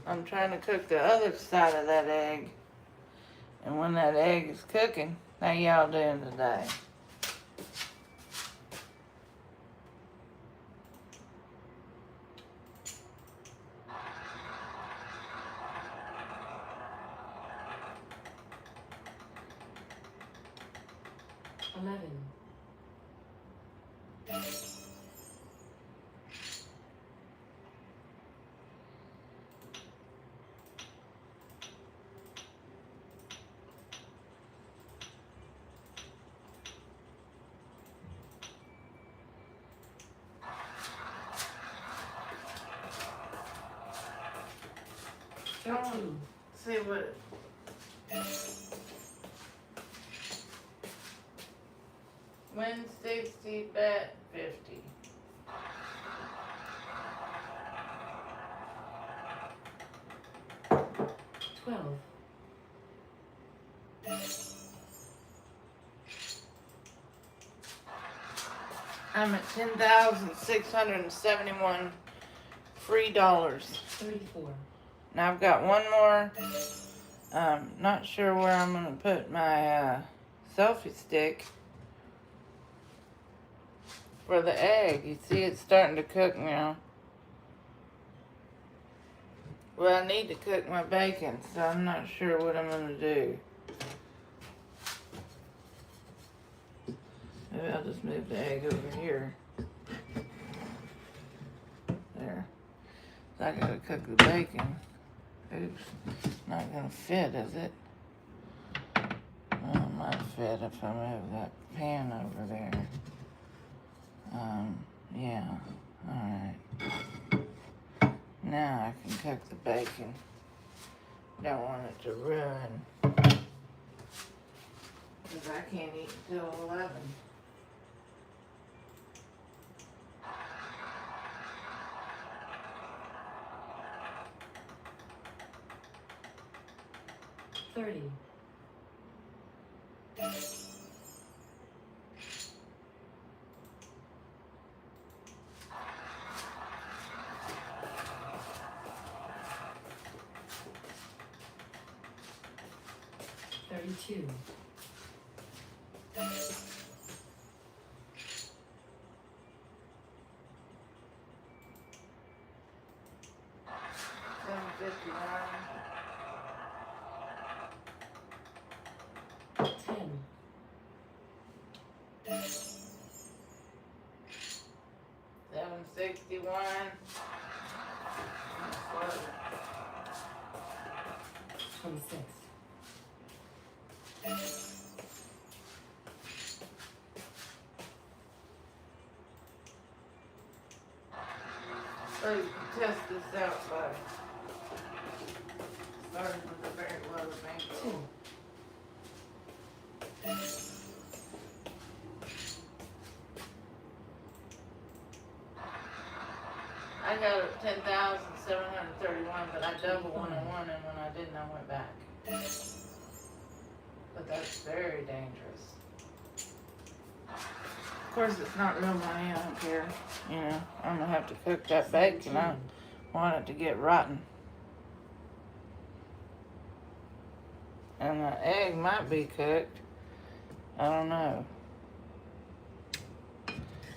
I'm trying to cook the other side of that egg. And when that egg is cooking, how y'all doing today? See what? Win 60, bet 50. I'm at 10,671 free dollars. 34. Now I've got one more. Not sure where I'm gonna put my selfie stick for the egg. You see it's starting to cook now. Well, I need to cook my bacon, so I'm not sure what I'm gonna do. Maybe I'll just move the egg over here. There. So I gotta cook the bacon. Oops. Not gonna fit, is it? Well, it might fit if I move that pan over there. Yeah. Alright. Now I can cook the bacon. Don't want it to ruin. Because I can't eat until 11. $32. 761. 26. So you can test this out by starting with a very low bankroll. 2. I got it 10,731, but I doubled one and one, and when I didn't, I went back. But that's very dangerous. Of course, it's not real money. I don't care. You know, I'm gonna have to cook that bacon. I want it to get rotten. And the egg might be cooked. I don't know.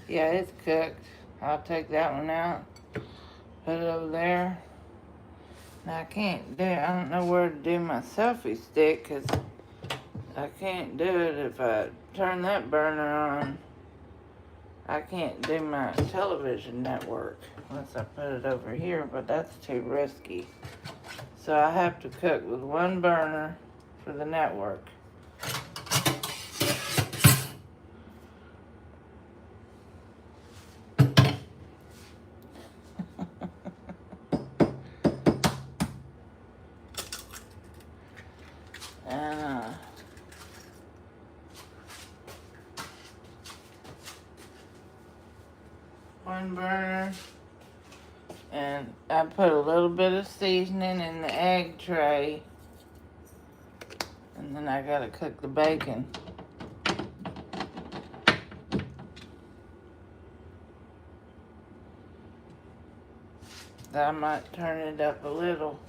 Yeah, it's cooked. I'll take that one out. Put it over there. Now I can't do it. I don't know where to do my selfie stick because I can't do it if I turn that burner on. I can't do my television network unless I put it over here, but that's too risky. So I have to cook with one burner for the network. And one burner, and I put a little bit of seasoning in the egg tray, and then I gotta cook the bacon. I might turn it up a little.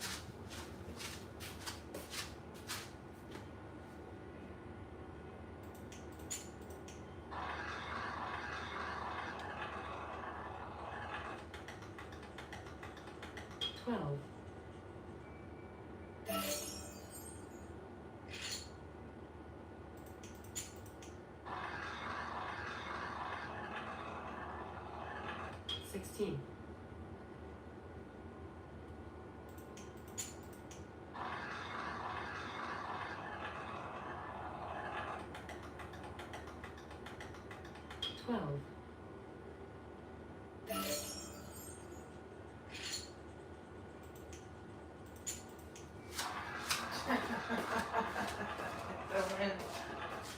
Twelve. 16. 12.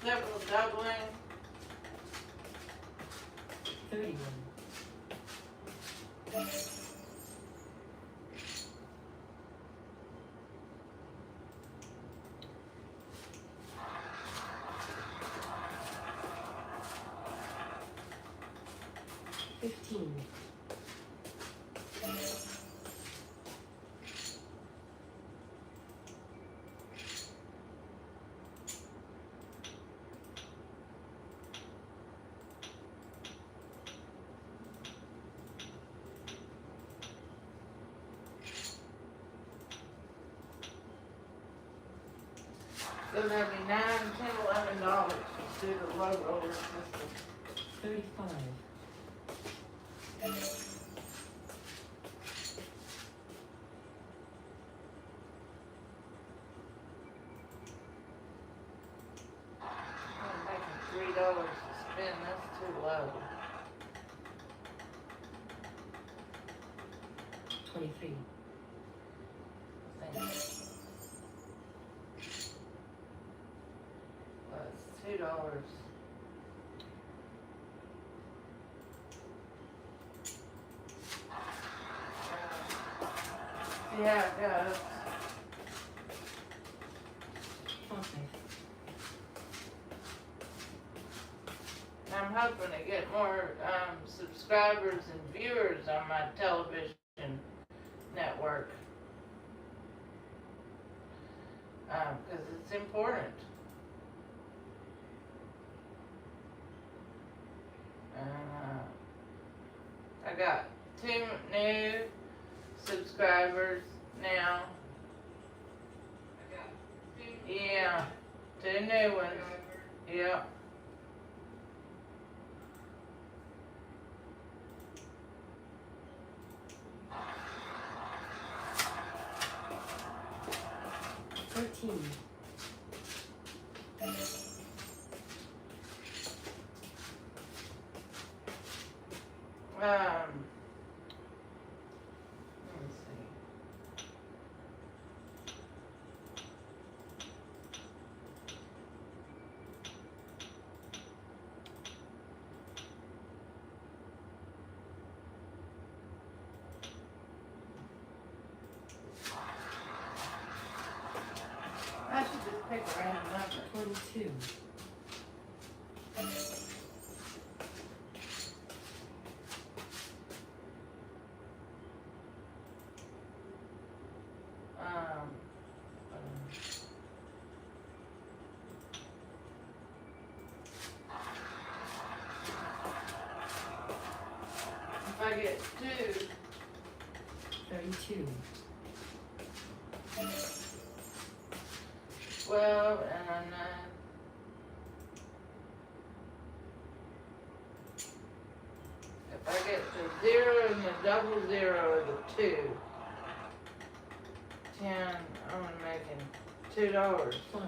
Double doubling. 31. 15. So that'd be $9, $10, $11 to do the low roller system. 35. 3 to spend, that's too low. 23. I think. Well, it's $2. Yeah, it does. 5. I'm hoping to get more subscribers and viewers on my television network. Because it's important. I got 2 new subscribers now. Yeah, 2 new ones. Yep. Thirteen. 'Let me see. I should just pick a random number. 22. 'If I get 2, 32. 12, and if I get the 0 and the double 0 or the 2, 10, I'm only making $2. 5.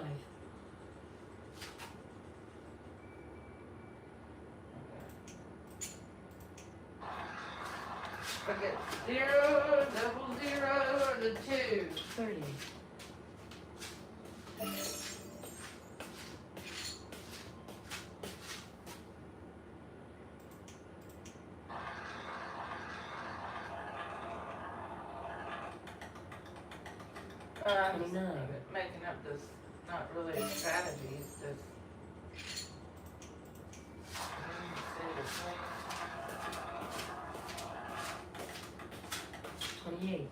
If I get 0, double 0, or the 2. 30. 29. Making up this, not really a strategy, it's just. 28.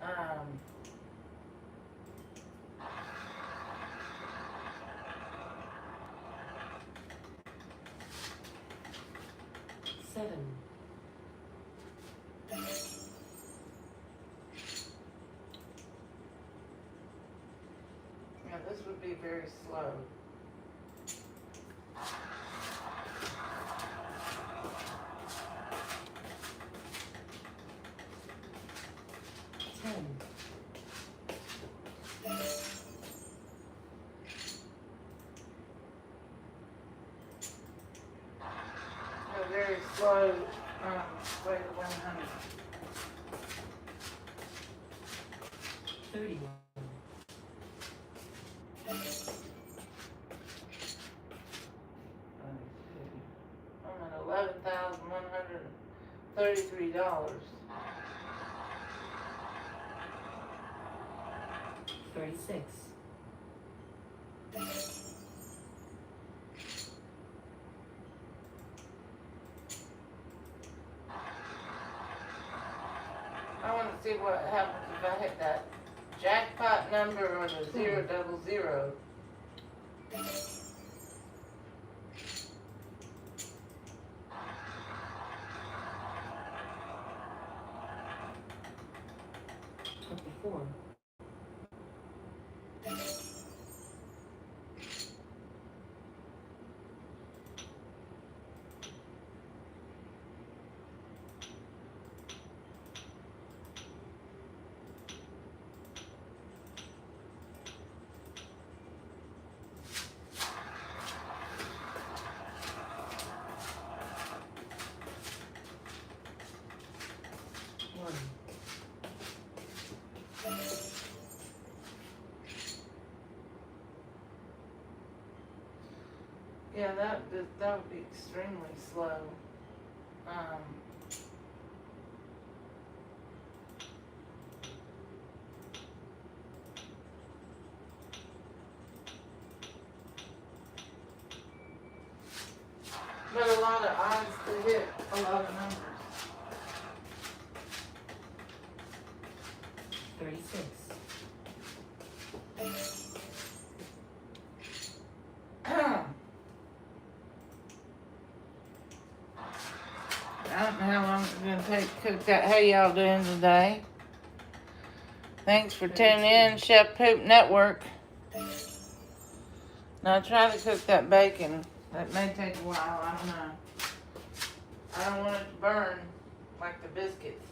Um, Seven. yeah, this would be very slow. Ten. A very slow way to 100. 31. I'm at $11,133. 36. I want to see what happens if I hit that jackpot number or the 000. 24. 1. Yeah, that would be extremely slow. But a lot of odds to hit a lot of numbers. 36. I don't know how long it's gonna take to cook that. How y'all doing today? Thanks for tuning in, Chef Poop Network. Now try to cook that bacon. That may take a while, I don't know. I don't want it to burn like the biscuits.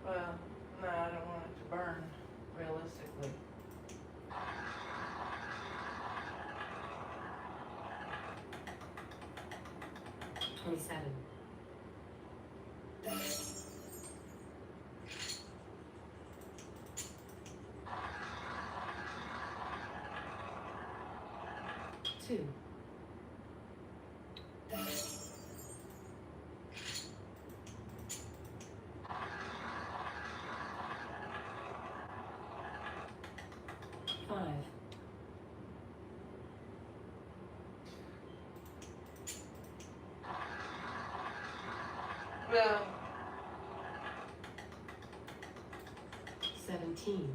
Well, no, I don't want it to burn, realistically. Twenty-seven. 2. 5. Well, 17.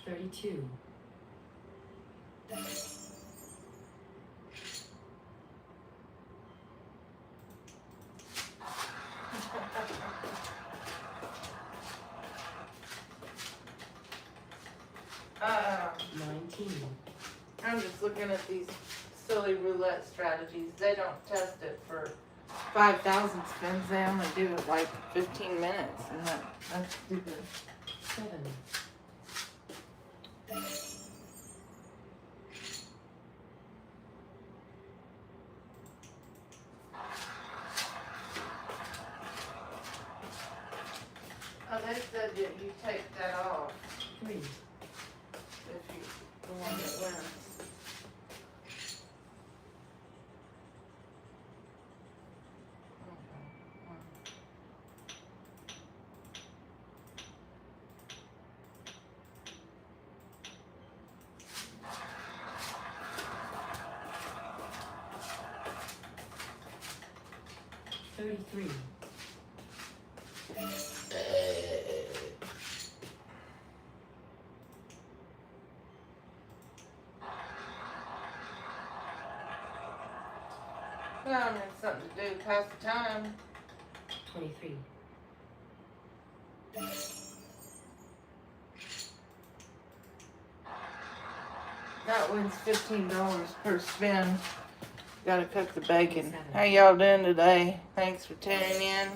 32. 19. I'm just looking at these silly roulette strategies. They don't test it for 5,000 spins. They only do it like 15 minutes, and that's stupid. 7. Oh, they said that you take that off 3. if you the one that wins. 33. Well, I need something to do, pass the time. 23. That wins $15 per spin. Gotta cook the bacon. How y'all doing today? Thanks for tuning in.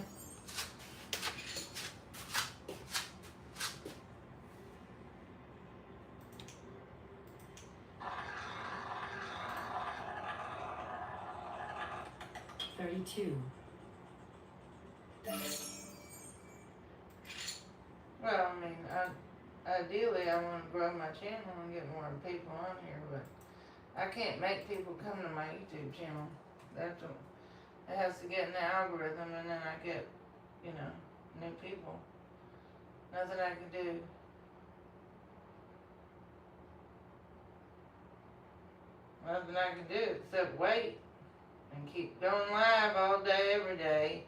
Well, I mean, ideally I want to grow my channel and get more people on here, but I can't make people come to my YouTube channel. That's what, it has to get in the algorithm, and then I get, you know, new people. Nothing I can do. Nothing I can do except wait and keep going live all day, every day.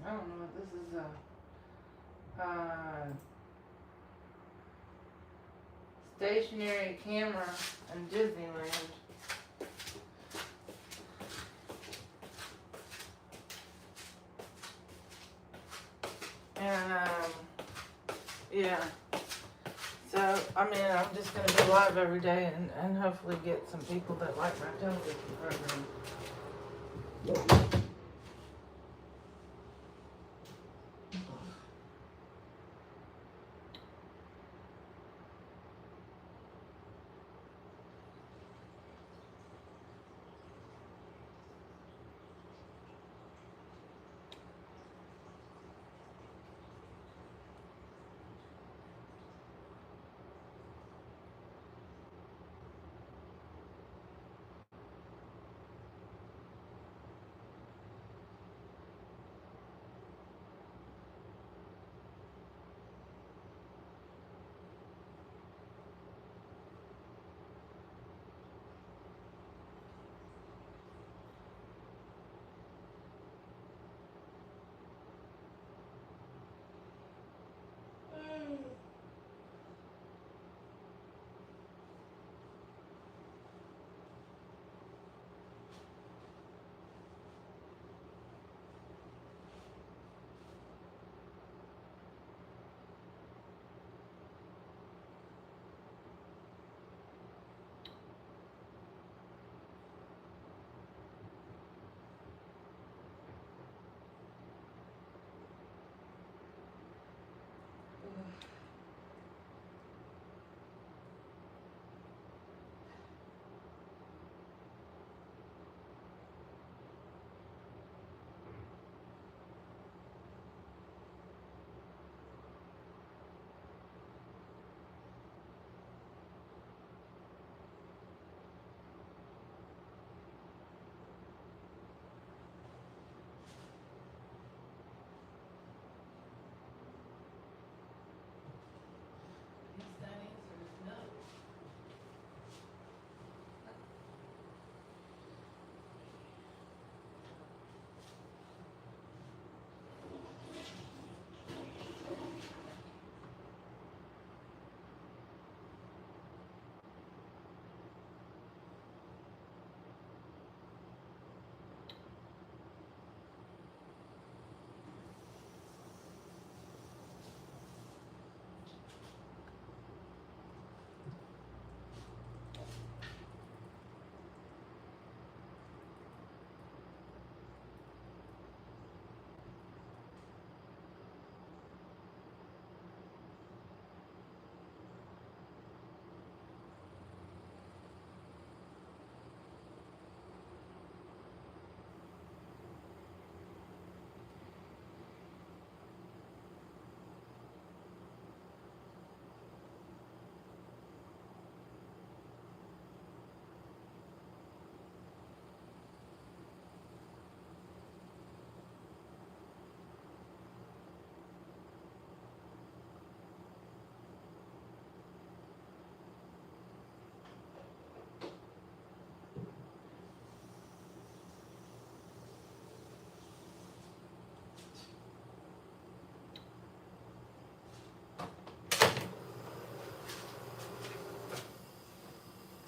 I don't know what this is, stationary camera in Disneyland. And, yeah. So, I mean, I'm just going to be live every day and hopefully get some people that like my television program.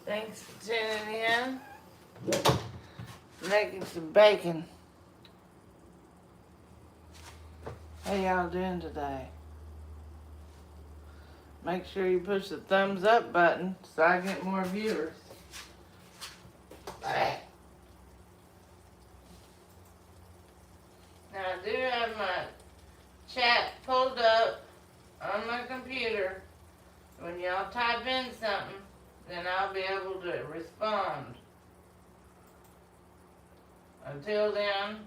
Thanks for tuning in. Making some bacon. How y'all doing today? Make sure you push the thumbs up button so I get more viewers. Now I do have my chat pulled up on my computer. When y'all type in something, then I'll be able to respond. Until then,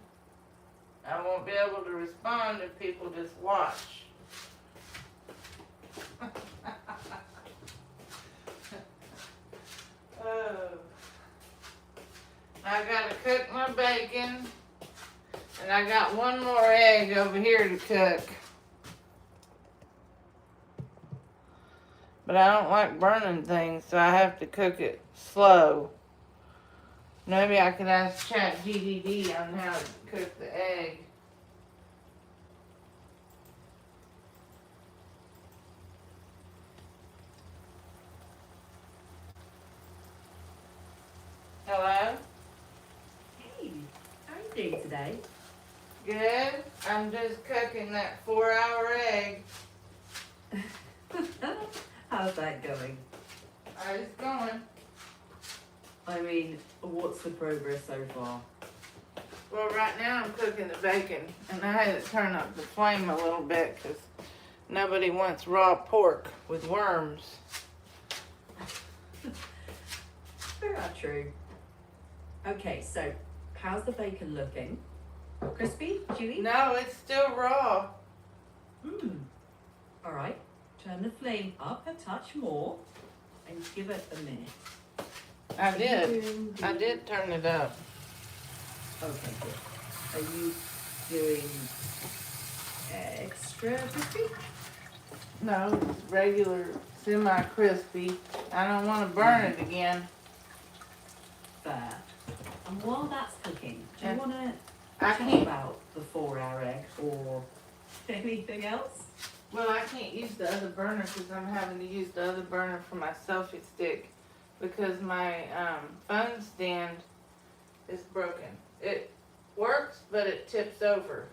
I won't be able to respond if people just watch. Oh. I gotta cook my bacon, and I got one more egg over here to cook. But I don't like burning things, so I have to cook it slow. Maybe I could ask ChatGPT on how to cook the egg. Hello? Hey, how are you doing today? Good. I'm just cooking that 4-hour egg. How's that going? It's going. I mean, what's the progress so far? Well, right now I'm cooking the bacon, and I had to turn up the flame a little bit because nobody wants raw pork with worms. Very true. Okay, so how's the bacon looking? Crispy? Chewy? No, it's still raw. All right. Turn the flame up a touch more and give it a minute. I did turn it up. Okay, good. Are you doing extra crispy? No, it's regular semi-crispy. I don't want to burn it again. Fair. And while that's cooking, do you Yeah. want to I chat can't. about the 4-hour egg or anything else? Well, I can't use the other burner because I'm having to use the other burner for my selfie stick because my phone stand is broken. It works, but it tips over,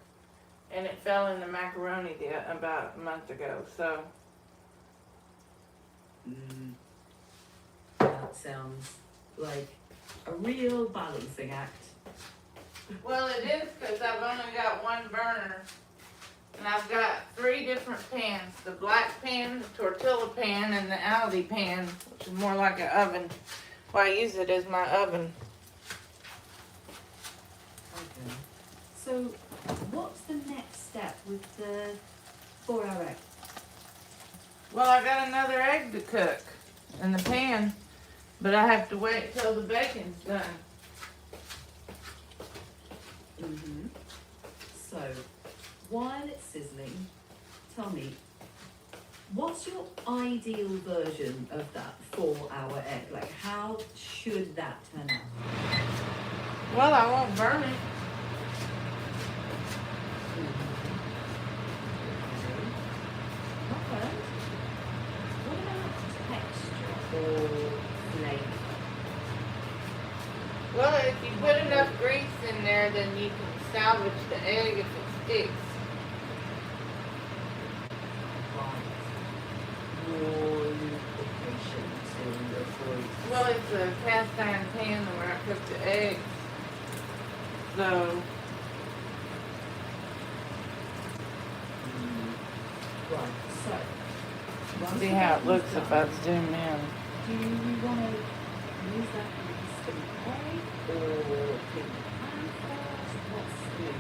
and it fell in the macaroni about a month ago. So That sounds like a real balancing act. well, it is because I've only got one burner, and I've got 3 different pans: the black pan, the tortilla pan, and the Aldi pan, which is more like an oven. Well, I use it as my oven. Okay. So, what's the next step with the 4-hour egg? Well, I got another egg to cook in the pan, but I have to wait till the bacon's done. So, while it's sizzling, tell me, what's your ideal version of that 4-hour egg? Like, how should that turn out? Well, I won't burn it. Not bad. What about texture or flavor? Well, if you put enough grease in there, then you can salvage the egg if it sticks. More lubrication to avoid. Well, it's a cast iron pan where I cook the eggs. So, Right, so. once see the how it bacon's looks if I done, zoom in. do you want to use that grease in the egg or clean the pan first? What's good?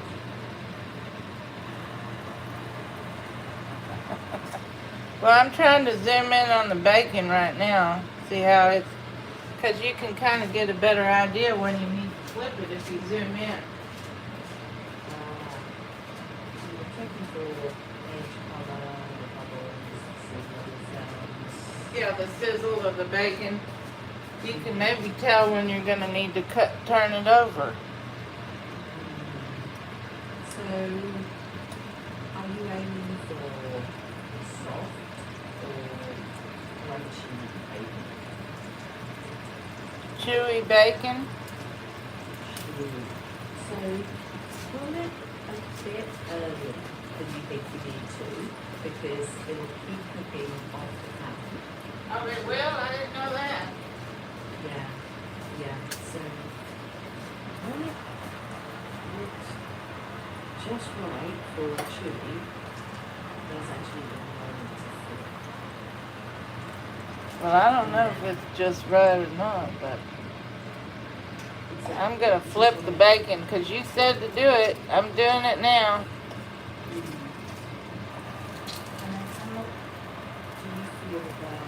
Well, I'm trying to zoom in on the bacon right now. See how it's, because you can kind of get a better idea when you need to flip it if you zoom in. So you're checking for edge color, the bubbles, sizzle sounds. Yeah, the sizzle of the bacon. You can maybe tell when you're going to need to turn it over. So, are you aiming for soft or crunchy bacon? chewy bacon. So pull it a bit earlier than you think you need to, because it'll keep cooking off the pan. Oh, it will? I didn't know that. Yeah, yeah. So when it looks just right for chili, there's actually the moment to flip. Well, I don't know if it's just right or not, but I'm gonna flip the bacon because you said to do it. I'm doing it now. And how do you feel about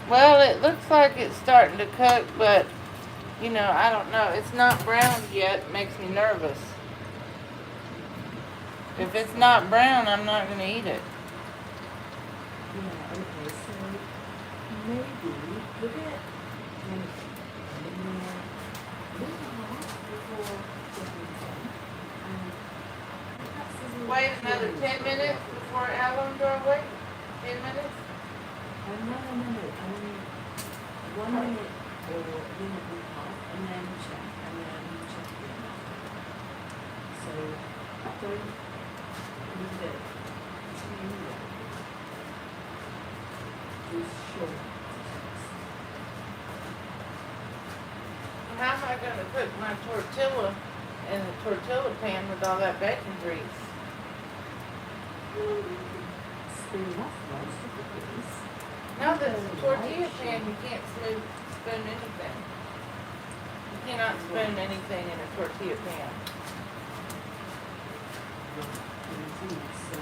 Well, it looks like it's starting to cook, but you know, I don't know. It's not browned yet. It makes me nervous. If it's not brown, I'm not gonna eat it. Yeah, okay, so maybe give it like a little half before getting done. And perhaps a little Wait another 10 minutes before how long do I wait? 10 minutes? No. 1 minute or a minute and a half, and then check, and then check again. So don't leave it too long. Just short. How am I gonna cook my tortilla in the tortilla pan with all that bacon grease? Spoon off most of the grease. No, the tortilla pan, you can't spoon anything. You cannot spoon anything in a tortilla pan. Indeed, so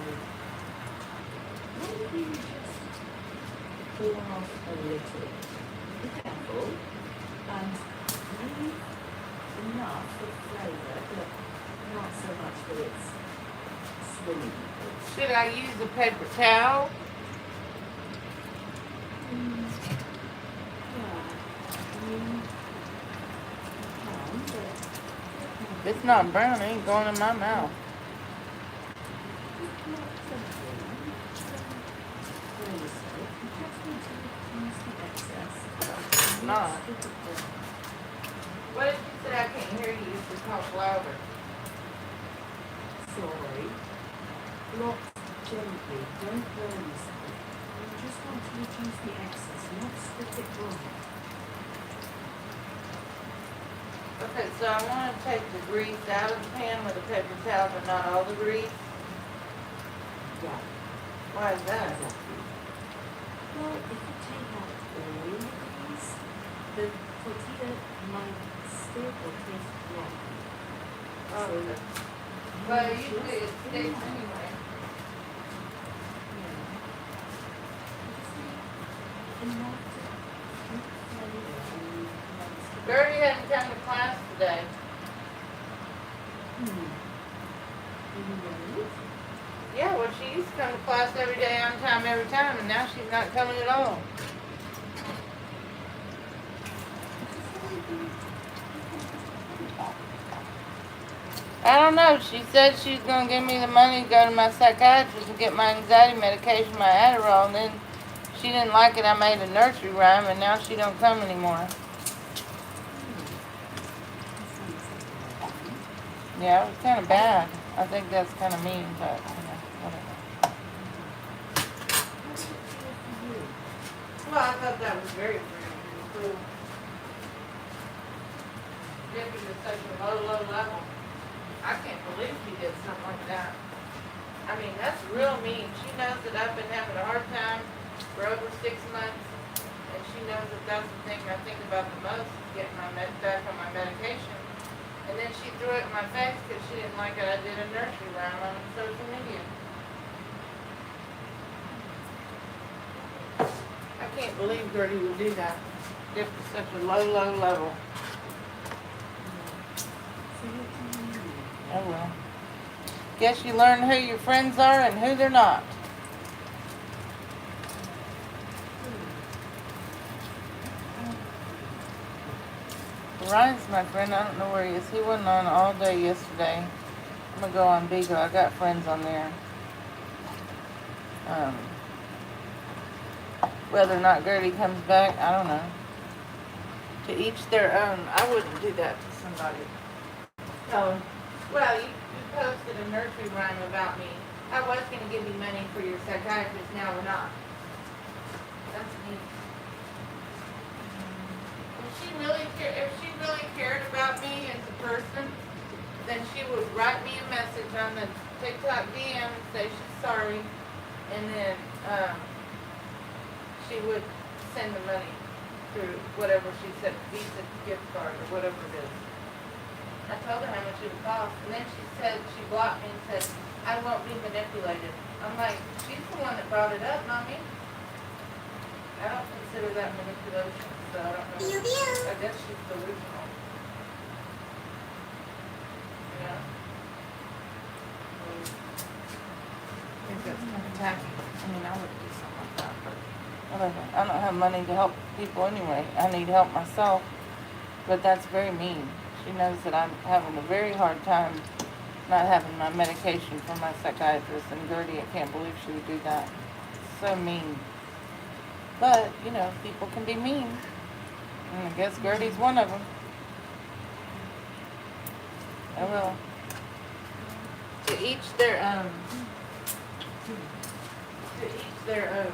maybe you just pull off a little. Be careful and leave enough for flavour, but not so much that it's swimming. Should I use a paper towel? Yeah, I mean, you can, but If it's not brown, it ain't going in my mouth. just not tempting. Where is it? You just need to use the excess. It's not. What did you say? I can't hear you. You should talk louder. Sorry. Not gently. Don't burn yourself. You just want to reduce the excess, not stick it wrong. Okay, so I want to take the grease out of the pan with a paper towel, but not all the grease. Yeah, Why is that? exactly. Well, if you take out all the grease, the tortilla might stick or taste wrong. So, Okay. Well, usually it sticks anyway. yeah. You just need enough to keep flavor and not stick. Gertie hasn't come to class today. Right? Yeah, well, she used to come to class every day on time, every time, and now she's not coming at all. I don't know. She said she was going to give me the money to go to my psychiatrist and get my anxiety medication, my Adderall, and then she didn't like it. I made a nursery rhyme, and now she don't come anymore. Yeah, it was kind of bad. I think that's kind of mean, but you know, whatever. Well, I thought that was very cruel. Dipping to such a low level. I can't believe she did something like that. I mean, that's real mean. She knows that I've been having a hard time for over 6 months, and she knows that that's the thing I think about the most, is getting my back on my medication. And then she threw it in my face because she didn't like it. I did a nursery rhyme on social media. I can't believe Gertie would do that. Dip to such a low level. Oh well. Guess you learn who your friends are and who they're not. Ryan's my friend. I don't know where he is. He wasn't on all day yesterday. I'm gonna go on Beagle. I got friends on there. Um, whether or not Gertie comes back, I don't know. To each their own. I wouldn't do that to somebody. So, well, you posted a nursery rhyme about me. I was going to give you money for your psychiatrist, now we're not. That's me. If she really cared about me as a person, then she would write me a message on the TikTok DM and say she's sorry, and then she would send the money through whatever she said, Visa gift card or whatever it is. I told her how much it would cost, and then she said, she blocked me and said, I won't be manipulated. I'm like, she's the one that brought it up, not me. I don't consider that manipulation, so I don't know. I guess she's delusional. Yeah. I think that's kind of tacky. I mean, I wouldn't do something like that, but whatever. I don't have money to help people anyway. I need help myself. But that's very mean. She knows that I'm having a very hard time not having my medication from my psychiatrist. And Gertie, I can't believe she would do that. So mean. But, you know, people can be mean. And I guess Gertie's one of them. I will. To each their own. To each their own.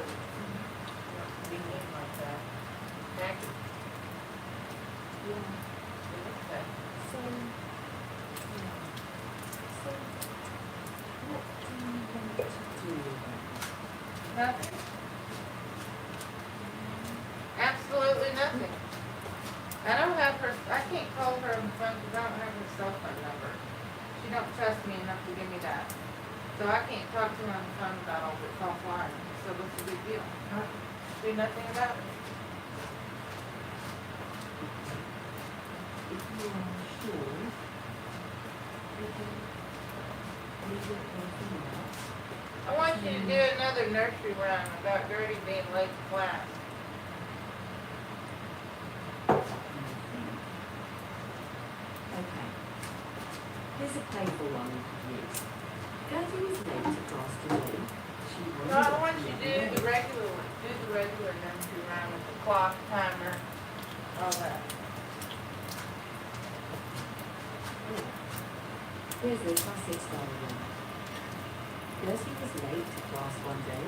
Be mean like that. Jackie. Nothing. Absolutely nothing. I don't have her, I can't call her on the phone because I don't have her cell phone number. She don't trust me enough to give me that. So I can't talk to her on the phone about all this offline. So what's the big deal? Do nothing about it. If you are sure, you can leave it open up. I want you to do another nursery rhyme about Gertie being late to class. Okay. Here's a playful one we could use. Gertie was late to class today. She No, I want you to do the regular one. Do the regular nursery rhyme with the clock, timer, all that. Here's the classic style one. Gertie was late to class one day.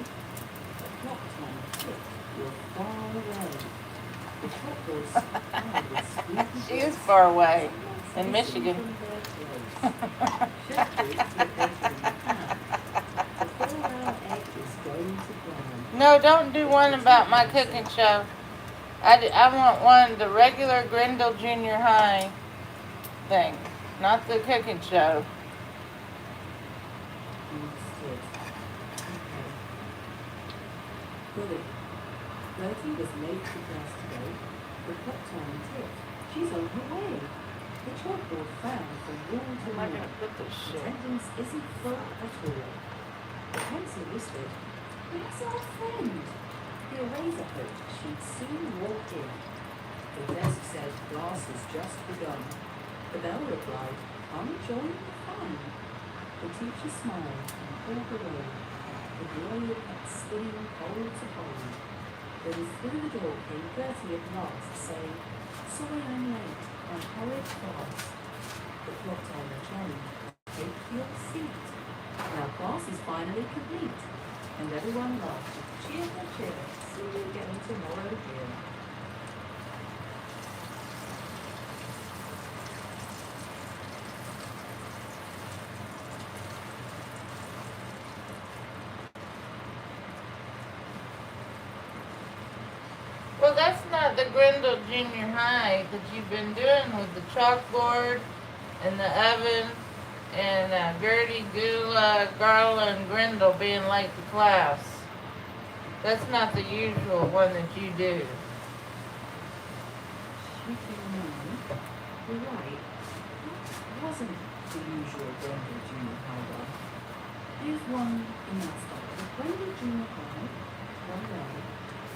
The clock timer ticked. You're far away. The chalkboard spied with squeaky She is bits. far away. Someone's In missing Michigan. from their place. Chef boots look better in the pan. The 4-hour egg is going to brown. No, don't do one about my cooking show. I want one, the regular Grindle Junior High thing, not the cooking show. Understood. Okay. Bully. Gertie was late to class today. The clock timer ticked. She's on her way. The chalkboard frowned from wall to Where am I wall. gonna put this shit? Attendance isn't full at all. The pencil whispered, "Where's our friend?" The eraser hoped she'd soon walk in. The desk said class has just begun. The bell replied, "Come join the fun." The teacher smiled and pulled away. The glory kept spinning pole to pole. Then through the door came Gertie at last, saying, "Sorry I'm late. I hurried fast." The clock timer changed. "Take your seat. Now class is finally complete." And everyone laughed. Cheer for cheer. See you again tomorrow here. Well, that's not the Grindle Junior High that you've been doing with the chalkboard and the oven and Gertie, Gula, Garla, and Grindle being late to class. That's not the usual one that you do. Shooting man, you're right. That wasn't the usual Brenda Junior High one. Here's one in that style. The Brenda Junior High, one day,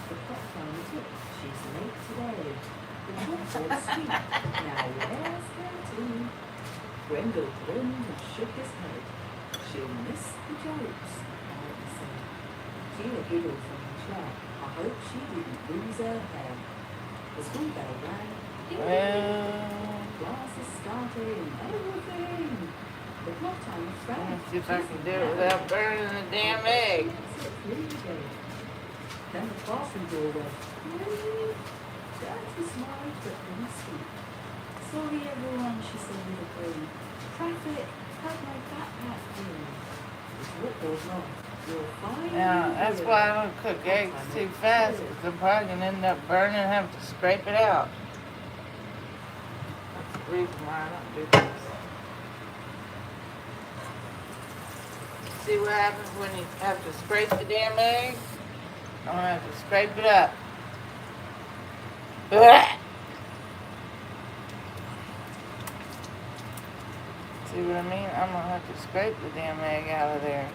the clock timer ticked. She's late today. The chalkboard's sweet. Now where's Gertie? Grendel grinned and shook his head. She'll miss the jokes, Aaron said. Tina giggled from the chair. I hope she didn't lose her hair. The school bell rang. Classes started and everything. The clock time was Let me right. see if I can do it without burning the damn egg. Then the classroom door went. Dorothy smiled but didn't speak. Sorry everyone, she said with a grin. Traffic, had my backpack in. It's what goes on. You're fine. Now, that's why I don't cook eggs too fast, because I'm probably going to end up burning and have to scrape it out. That's the reason why I don't do this. See what happens when you have to scrape the damn egg? I'm going to have to scrape it up. Blech! See what I mean? I'm going to have to scrape the damn egg out of there.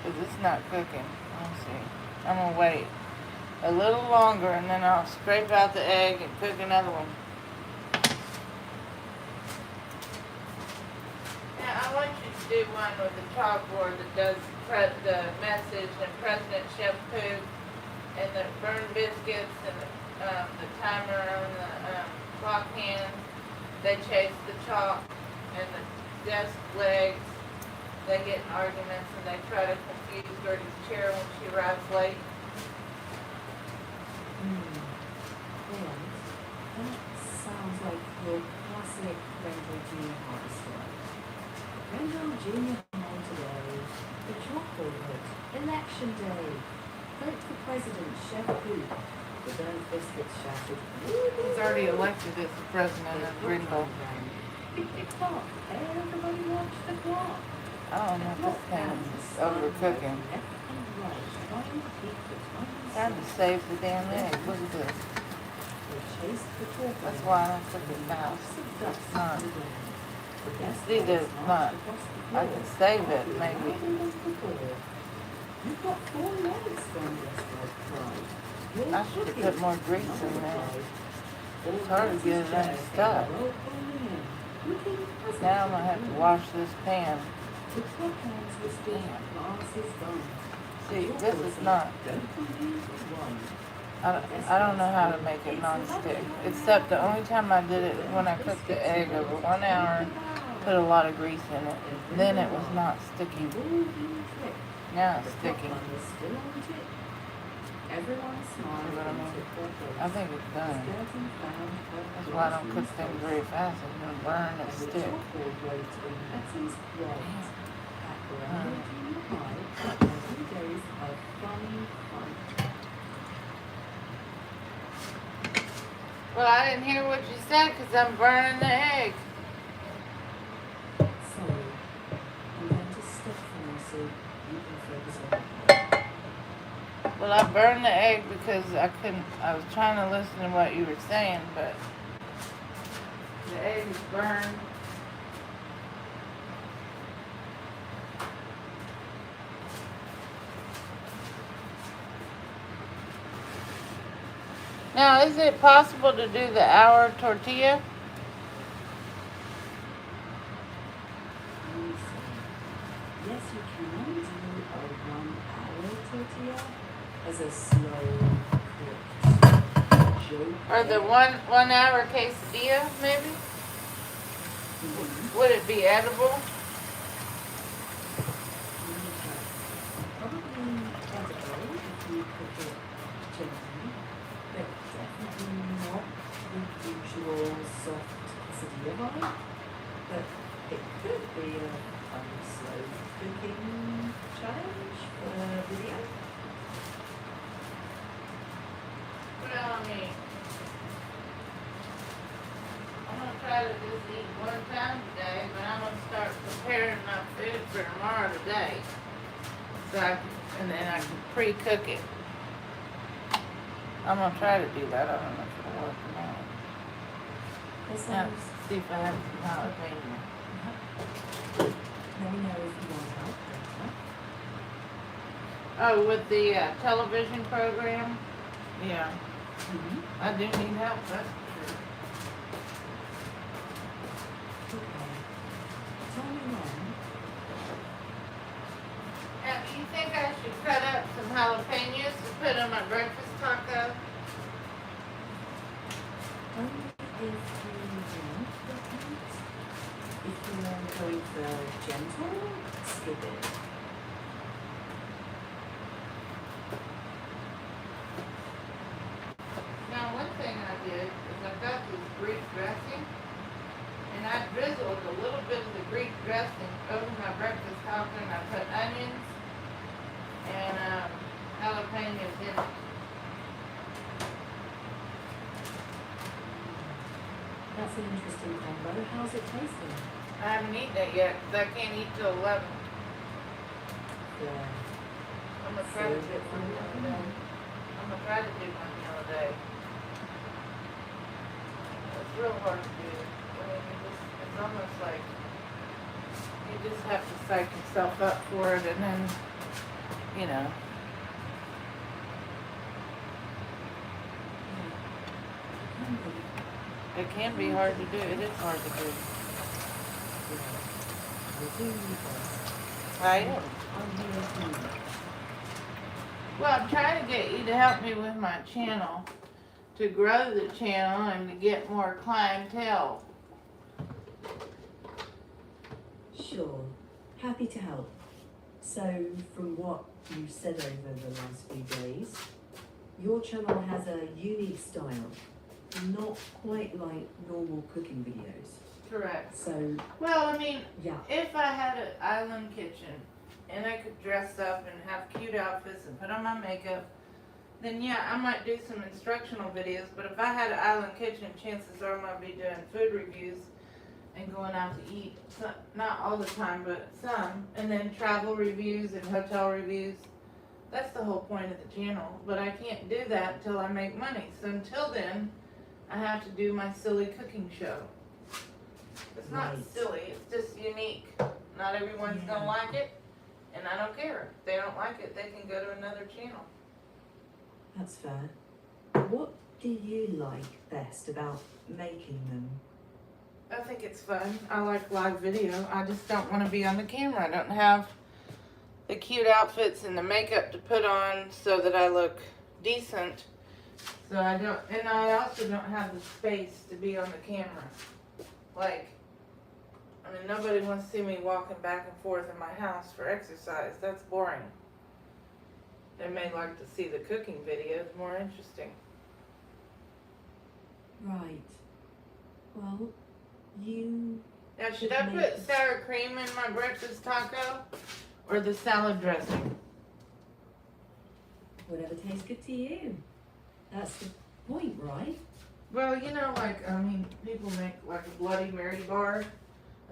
Because it's not cooking. Let's see. I'm going to wait a little longer and then I'll scrape out the egg and cook another one. Now, I want you to do one with the chalkboard that does the message and President Chef Poop and the burned biscuits and the timer on the clock hand. They chase the chalk and the desk legs. They get in arguments and they try to confuse Gertie's chair when she arrives late. Well, that sounds like your classic Rendell Junior High story. Rendell Junior High today, the chalkboard vote, election day, vote for President Chef Poop. The burned biscuits shouted, He's already elected as the president of Greenville. Tick-tick-tock, everybody watch the clock. I don't know if this pan is overcooking. Trying to save the damn egg. Look at this. That's why I don't cook it fast. It's not. See, there's not. I can save it, maybe. I should have put more grease in there. It's hard to get it unstuck. Now I'm going to have to wash this pan. See, this is not. I don't know how to make it non-stick. Except the only time I did it when I cooked the egg over 1 hour, put a lot of grease in it. Then it was not sticky. Now it's sticky. I think it's done. That's why I don't cook things very fast. It's going to burn and stick. Well, I didn't hear what you said because I'm burning the egg. Sorry, I'm going to stop for now so you can focus on. Well, I burned the egg because I was trying to listen to what you were saying, but the egg is burned. Now, is it possible to do the hour tortilla? Yes, you can do a 1 hour tortilla as a slow cooked joke. Or the one hour quesadilla, maybe? Would it be edible? Probably edible if you cook it gently, but definitely not the usual soft quesadilla vibe. But it could be a fun slow cooking challenge for a video. Well, I mean, I'm going to try to just eat one time today, but I'm going to start preparing my food for tomorrow today. So and then I can pre-cook it. I'm going to try to do that. I don't know if it'll work tomorrow. Now, see if I have some jalapeno. Let me know if you want help. Oh, with the television program? Yeah. Mm-hmm. I do need help, that's for sure. Okay. Tell me when. Now, do you think I should cut up jalapenos to put on my breakfast taco. Only if you are going for gentle, skip it. Now, one thing I did is I got this Greek dressing, and I drizzled a little bit of the Greek dressing over my breakfast taco, and I put onions and jalapenos in it. That's an interesting combo. How's it tasting? I haven't eaten it yet because I can't eat till 11. Yeah. I'm gonna try to do one meal a day. I'm gonna try to do one meal a day. It's real hard to do. I mean, it's almost like you just have to psych yourself up for it, and then, you know. It can be hard to do. It is hard to do. I am. Well, I'm trying to get you to help me with my channel, to grow the channel and to get more clientele. Sure. Happy to help. So, from what you've said over the last few days, your channel has a unique style, not quite like normal cooking videos. Correct. So, Well, I mean, yeah. if I had an island kitchen and I could dress up and have cute outfits and put on my makeup, then yeah, I might do some instructional videos. But if I had an island kitchen, chances are I might be doing food reviews and going out to eat. So, not all the time, but some. And then travel reviews and hotel reviews. That's the whole point of the channel. But I can't do that until I make money. So until then, I have to do my silly cooking show. It's not Right. silly, it's just unique. Not everyone's Yeah. gonna like it, and I don't care. If they don't like it, they can go to another channel. That's fair. What do you like best about making them? I think it's fun. I like live video. I just don't want to be on the camera. I don't have the cute outfits and the makeup to put on so that I look decent. So I don't, and I also don't have the space to be on the camera. Like, I mean, nobody wants to see me walking back and forth in my house for exercise. That's boring. They may like to see the cooking videos, more interesting. Right. Well, you... Now, should I put sour cream in my breakfast taco or the salad dressing? Whatever tastes good to you. That's the point, right? Well, you know, like, I mean, people make like a Bloody Mary bar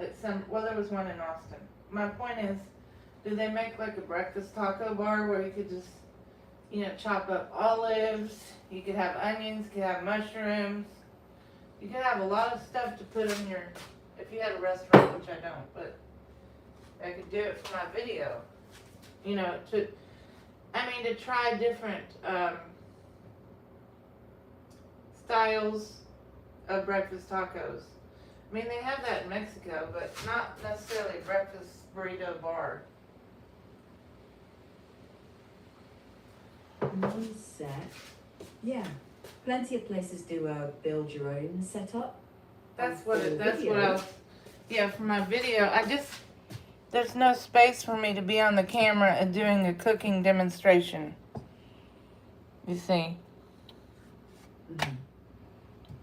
at there was one in Austin. My point is, do they make like a breakfast taco bar where you could just, you know, chop up olives, you could have onions, you could have mushrooms, you could have a lot of stuff to put on your, if you had a restaurant, which I don't, but I could do it for my video, you know, to try different, styles of breakfast tacos. I mean, they have that in Mexico, but not necessarily a breakfast burrito bar. One sec. Yeah. Plenty of places do a build your own setup. That's for what video. I was, yeah, for my video. There's no space for me to be on the camera and doing a cooking demonstration. You see? Mhm.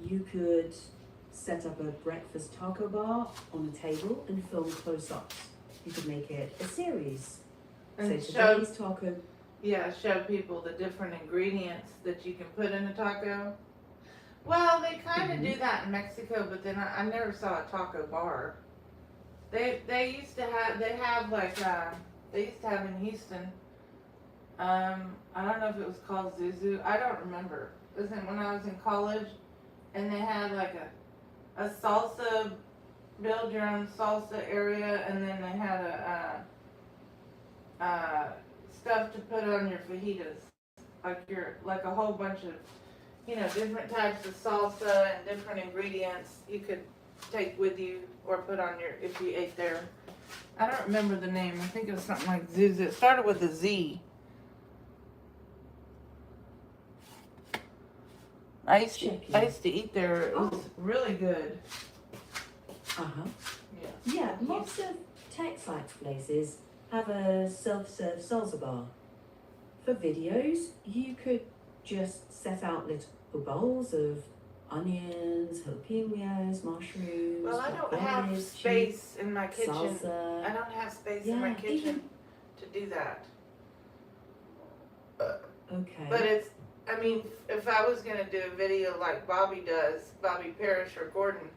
You could set up a breakfast taco bar on a table and film close-ups. You could make it a series. And So show, today's taco. yeah, show people the different ingredients that you can put in a taco. Well, they kind of do that in Mexico, but then I never saw a taco bar. They used to have, they used to have in Houston, I don't know if it was called Zuzu, I don't remember. It was when I was in college, and they had like a salsa, build your own salsa area, and then they had stuff to put on your fajitas, like a whole bunch of, you know, different types of salsa and different ingredients you could take with you or put on your, if you ate there. I don't remember the name. I think it was something like Zuzu. It started with a Z. I used checking. to eat there. It was really good. Uh-huh. Yeah. Yeah, lots of Tex-Mex places have a self-serve salsa bar. For videos, you could just set out little bowls of onions, jalapenos, mushrooms, Well, I don't have guacamoles, space in my kitchen. salsa. I don't have space in my Yeah, kitchen even to do that. okay. But it's, I mean, if I was gonna do a video like Bobby does, Bobby Parrish or Gordon,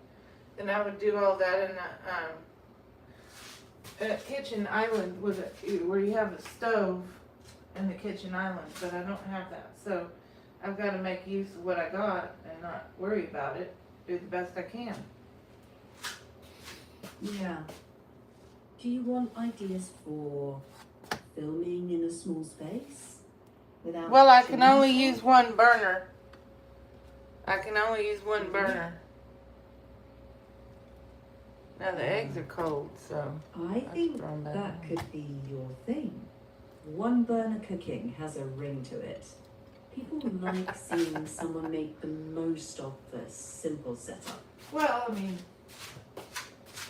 then I would do all that in a kitchen island with where you have a stove in the kitchen island. But I don't have that, so I've got to make use of what I got and not worry about it. Do the best I can. Yeah. Do you want ideas for filming in a small space without? Well, I can only changing? use one burner. I can only use one burner. Now the eggs are cold, so I think throw 'em back that in. could be your thing. One burner cooking has a ring to it. People like seeing someone make the most of the simple setup. Well, I mean,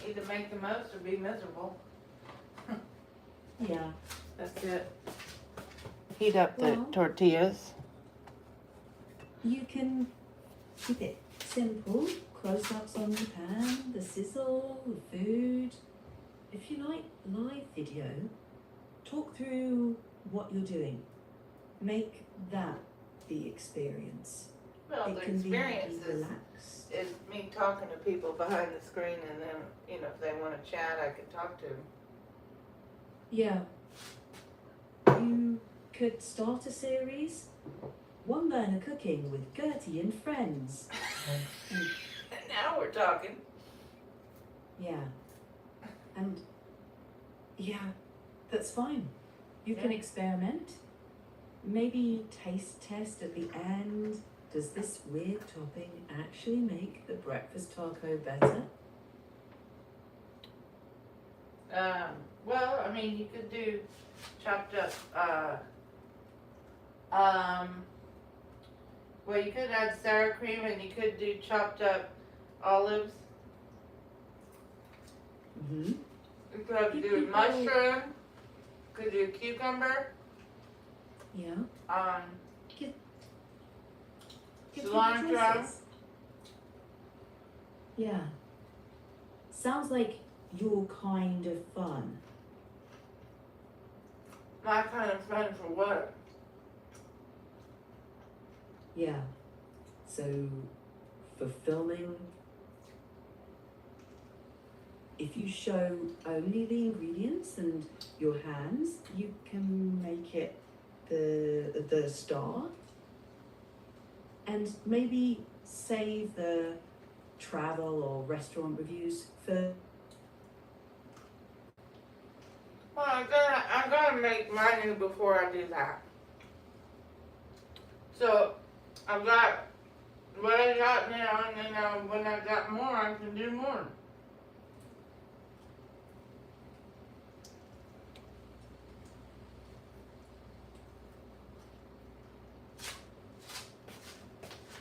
either make the most or be miserable. Yeah. That's it. Heat up the Well- tortillas. You can keep it simple, close-ups on the pan, the sizzle, the food. If you like live video, talk through what you're doing. Make that the experience. Well, It the can be experience is relaxed. me talking to people behind the screen, and then, you know, if they want to chat, I can talk to them. Yeah. You could start a series, One Burner Cooking with Gertie and Friends. Now we're talking. Yeah. And yeah, that's fine. You can Yeah. experiment. Maybe taste test at the end. Does this weird topping actually make the breakfast taco better? Well, I mean, you could do chopped up, well, you could add sour cream, and you could do chopped up olives. Mm-hmm. You could do mushroom, could do cucumber, Yeah. Give people cilantro. choices. Yeah. Sounds like your kind of fun. My kind of fun for what? Yeah. So, for filming, if you show only the ingredients and your hands, you can make it the star. And maybe save the travel or restaurant reviews for. Well, I gotta make mine before I do that. So, I've got what I got now, and then when I got more, I can do more.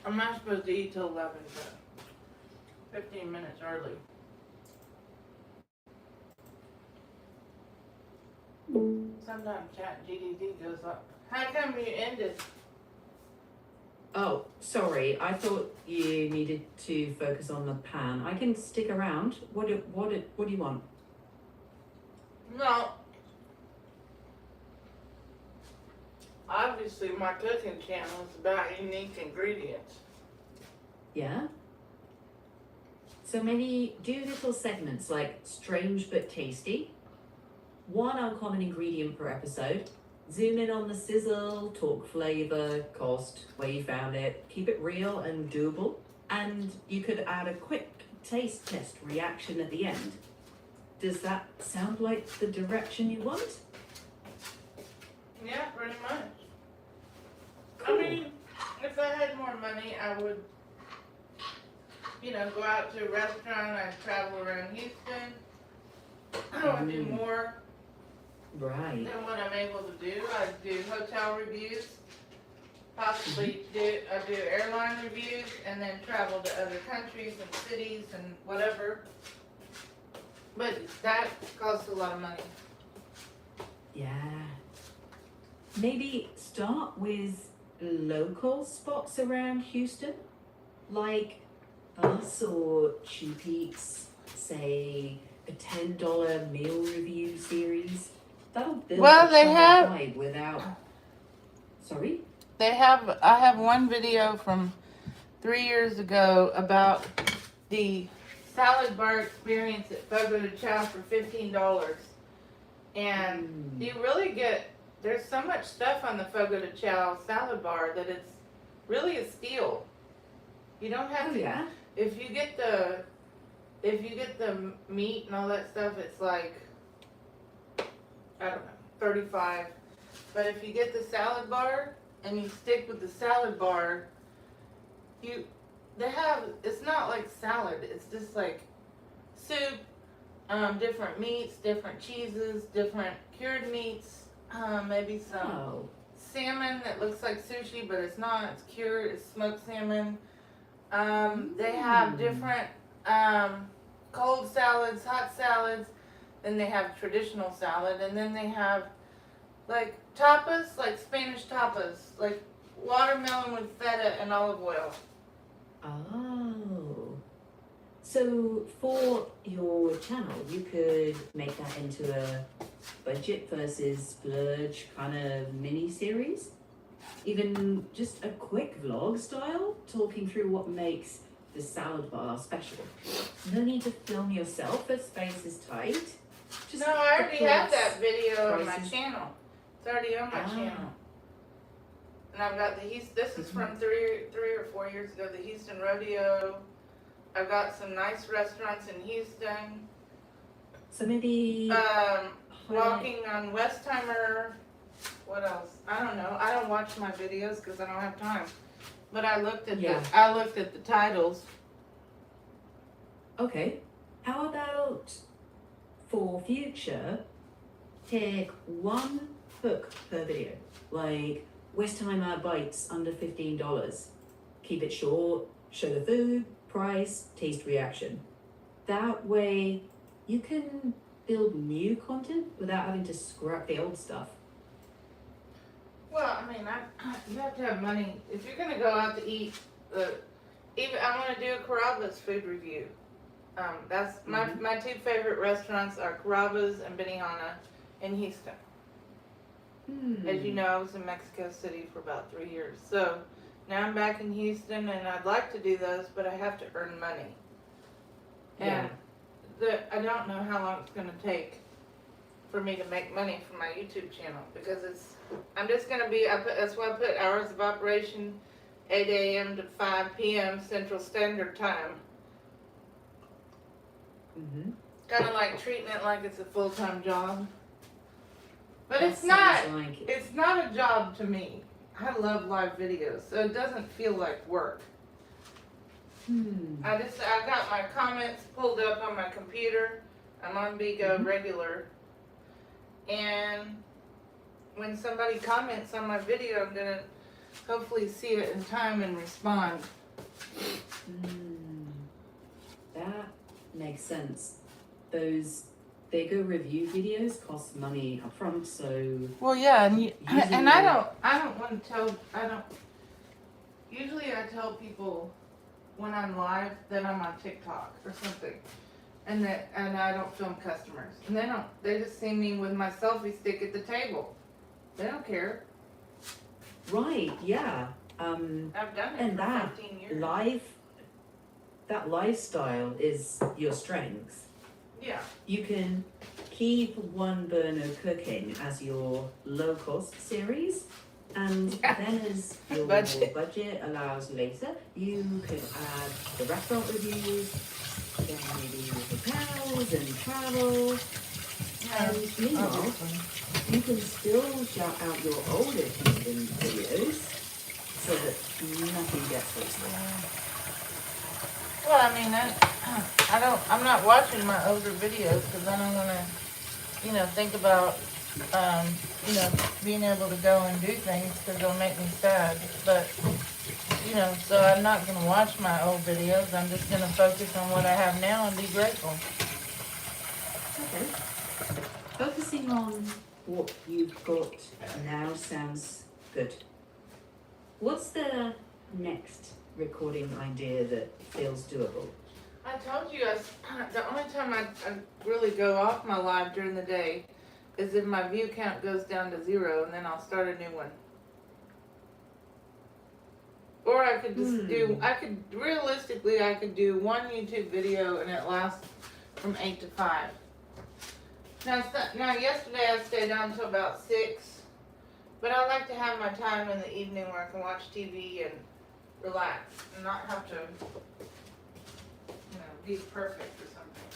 I'm not supposed to eat till 11, but 15 minutes early. Sometimes ChatGPT goes up. How come you ended? Oh, sorry. I thought you needed to focus on the pan. I can stick around. What do you want? No. Obviously, my cooking channel is about unique ingredients. Yeah? So maybe do little segments like strange but tasty, one uncommon ingredient per episode, zoom in on the sizzle, talk flavor, cost, where you found it, keep it real and doable, and you could add a quick taste test reaction at the end. Does that sound like the direction you want? Yeah, pretty much. Cool. I mean, if I had more money, I would, go out to a restaurant. I'd travel around Houston. I would do more Right. than what I'm able to do. I'd do hotel reviews. possibly do airline reviews and then travel to other countries and cities and whatever. But that costs a lot of money. Yeah. Maybe start with local spots around Houston, like us or Cheap Eats, say a $10 meal review series. That'll build Well, a they travel have- vibe without. Sorry? I have one video from 3 years ago about the salad bar experience at Fogo de Chao for $15. And you really get, there's so much stuff on the Fogo de Chao salad bar that it's really a steal. You don't have Oh, to, yeah? if you get the meat and all that stuff, it's like, I don't know, 35. But if you get the salad bar and you stick with the salad bar, it's not like salad, it's just like soup, different meats, different cheeses, different cured meats, maybe some Oh. salmon that looks like sushi, but it's not, it's cured, it's smoked salmon. They have different cold salads, hot salads, then they have traditional salad, and then they have like tapas, like Spanish tapas, like watermelon with feta and olive oil. Oh. So for your channel, you could make that into a budget versus splurge kind of mini series. Even just a quick vlog style, talking through what makes the salad bar special. No need to film yourself if space is tight. Just No, I already have that replace video on my prices. channel. It's already on my channel. And I've got this is from 3 or 4 years ago, the Houston Rodeo. I've got some nice restaurants in Houston. So maybe Walking on Westheimer. What else? I don't know. I don't watch my videos because I don't have time. But I looked at the titles. Okay. How about for future, take one hook per video, like Westheimer bites under $15. Keep it short, show the food, price, taste, reaction. That way you can build new content without having to scrap the old stuff. Well, I mean, you have to have money. If you're gonna go out to eat, I want to do a Carrabba's food review. That's my two favorite restaurants are Carrabba's and Benihana in Houston. As you know, I was in Mexico City for about 3 years. So now I'm back in Houston, and I'd like to do those, but I have to earn money. And I don't know how long it's going to take for me to make money from my YouTube channel, because I'm just going to be, that's why I put hours of operation, 8 a.m. to 5 p.m. Central Standard Time. Kind of like treating it like it's a full-time job. But it's not a job to me. I love live videos, so it doesn't feel like work. I got my comments pulled up on my computer. I'm on Bigo regular. And when somebody comments on my video, I'm gonna hopefully see it in time and respond. That makes sense. Those bigger review videos cost money upfront, so well, yeah, and I don't want to usually I tell people when I'm live that I'm on TikTok or something, and I don't film customers, and they just see me with my selfie stick at the table. They don't care. Right, yeah. I've done it and for 15 years. That lifestyle is your strength. Yeah. You can keep one burner cooking as your low cost series, and then as your budget allows later, you could add the restaurant reviews, then maybe hotels and travel. And meanwhile, you can still shout out your older Houston videos so that nothing gets wasted. Well, I mean, I'm not watching my older videos because I don't want to, think about you know, being able to go and do things because it'll make me sad. But, you know, so I'm not going to watch my old videos. I'm just going to focus on what I have now and be grateful. Okay. Focusing on what you've got now sounds good. What's the next recording idea that feels doable? I told you, the only time I really go off my live during the day is if my view count goes down to 0, and then I'll start a new one. Or I could just realistically, I could do one YouTube video and it lasts from 8 to 5. Now yesterday I stayed down until about 6, but I like to have my time in the evening where I can watch TV and relax and not have to, you know, be perfect or something.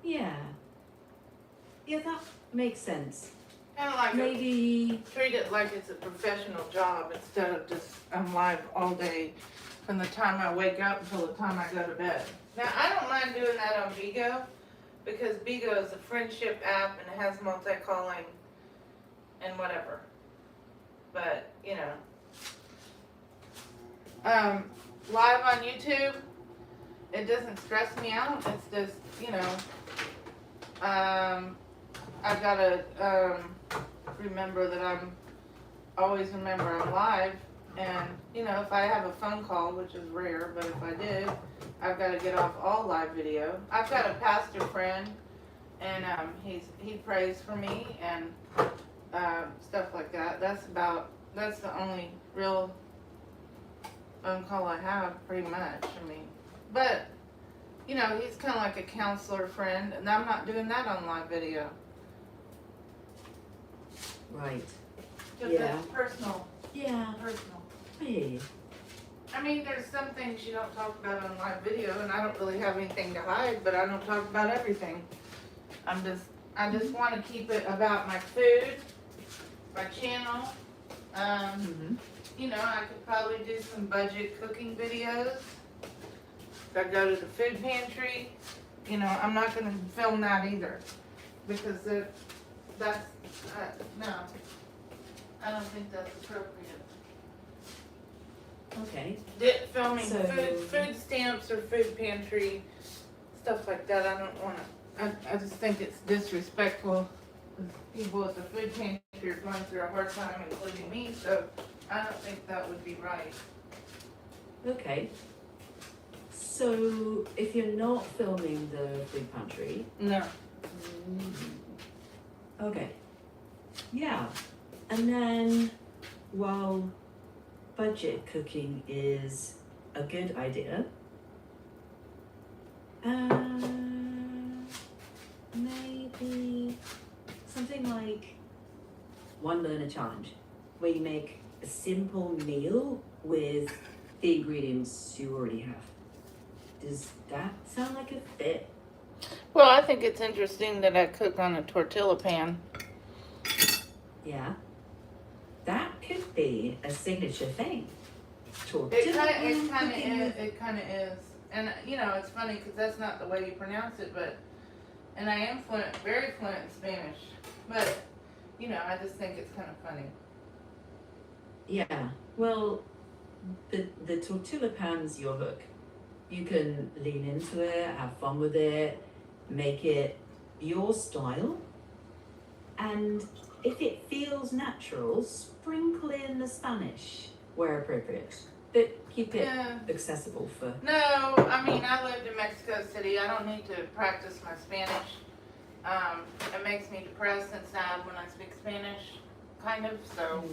Yeah. Yeah, that makes sense. Kind of like Maybe treat it like it's a professional job instead of just I'm live all day from the time I wake up until the time I go to bed. Now I don't mind doing that on Bigo because Bigo is a friendship app and it has multi-calling and whatever. But you know, live on YouTube, it doesn't stress me out. It's just, you know, I've got to remember that always remember I'm live. And, you know, if I have a phone call, which is rare, but if I did, I've got to get off all live video. I've got a pastor friend, and he prays for me and stuff like that. That's the only real phone call I have, pretty much. I mean, but, you know, he's kind of like a counselor friend, and I'm not doing that on live video. right. Because that's personal. Yeah. Personal. Hey. I mean, there's some things you don't talk about on live video, and I don't really have anything to hide, but I don't talk about everything. I just want to keep it about my food, my channel. You know, I could probably do some budget cooking videos. If I go to the food pantry, you know, I'm not going to film that either, because that's no, I don't think that's appropriate. Okay. Filming So- food stamps or food pantry, stuff like that, I don't want to. I just think it's disrespectful. People at the food pantry are going through a hard time, including me, so I don't think that would be right. Okay. So if you're not filming the food pantry, No. okay. Yeah. And then while budget cooking is a good idea, maybe something like one learner challenge, where you make a simple meal with the ingredients you already have. Does that sound like a fit? Well, I think it's interesting that I cook on a tortilla pan. Yeah. That could be a signature thing. It kind of is. And, you know, it's funny because that's not the way you pronounce it, but, and I am very fluent in Spanish, but, you know, I just think it's kind of funny. Yeah. Well, the tortilla pan's your hook. You can lean into it, have fun with it, make it your style, and if it feels natural, sprinkle in the Spanish where appropriate. But keep it accessible for... No, I mean, I lived in Mexico City. I don't need to practice my Spanish. It makes me depressed and sad when I speak Spanish, kind of, so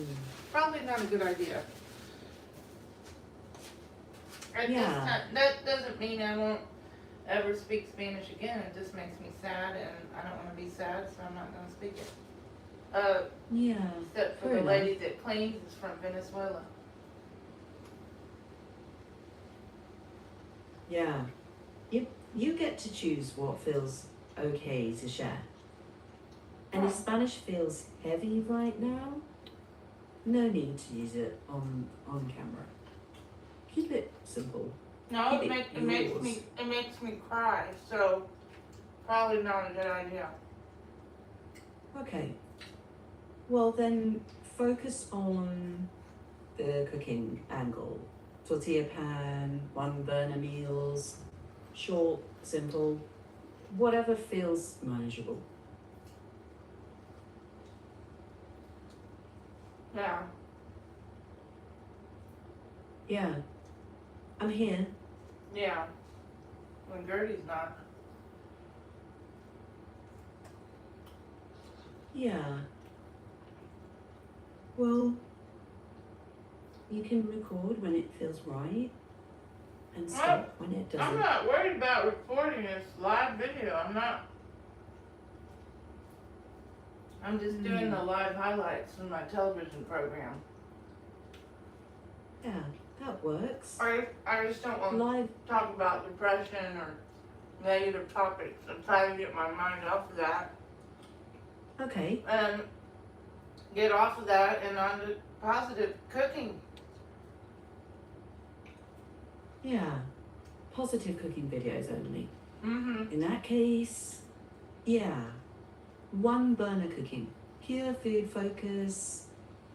probably not a good idea. That doesn't mean I won't ever speak Spanish again. It just makes me sad, and I don't want to be sad, so I'm not going to speak it. Except for the lady that cleans is from Venezuela. Yeah. You get to choose what feels okay to share. And if Spanish feels heavy right now, no need to use it on camera. Keep it simple. No, it makes me cry, so probably not a good idea. Okay. Well, then focus on the cooking angle. Tortilla pan, one burner meals, short, simple, whatever feels manageable. Yeah. Yeah. I'm here. Yeah. When Gertie's not. Yeah. Well, you can record when it feels right and stop when it doesn't. I'm not worried about recording this live video. I'm just doing the live highlights from my television program. Yeah, that works. I just don't want Live. to talk about depression or negative topics. I'm trying to get my mind off of that. Okay. And get off of that and onto positive cooking. Yeah. Positive cooking videos only. Mm-hmm. In that case, yeah. One burner cooking. Pure food focus.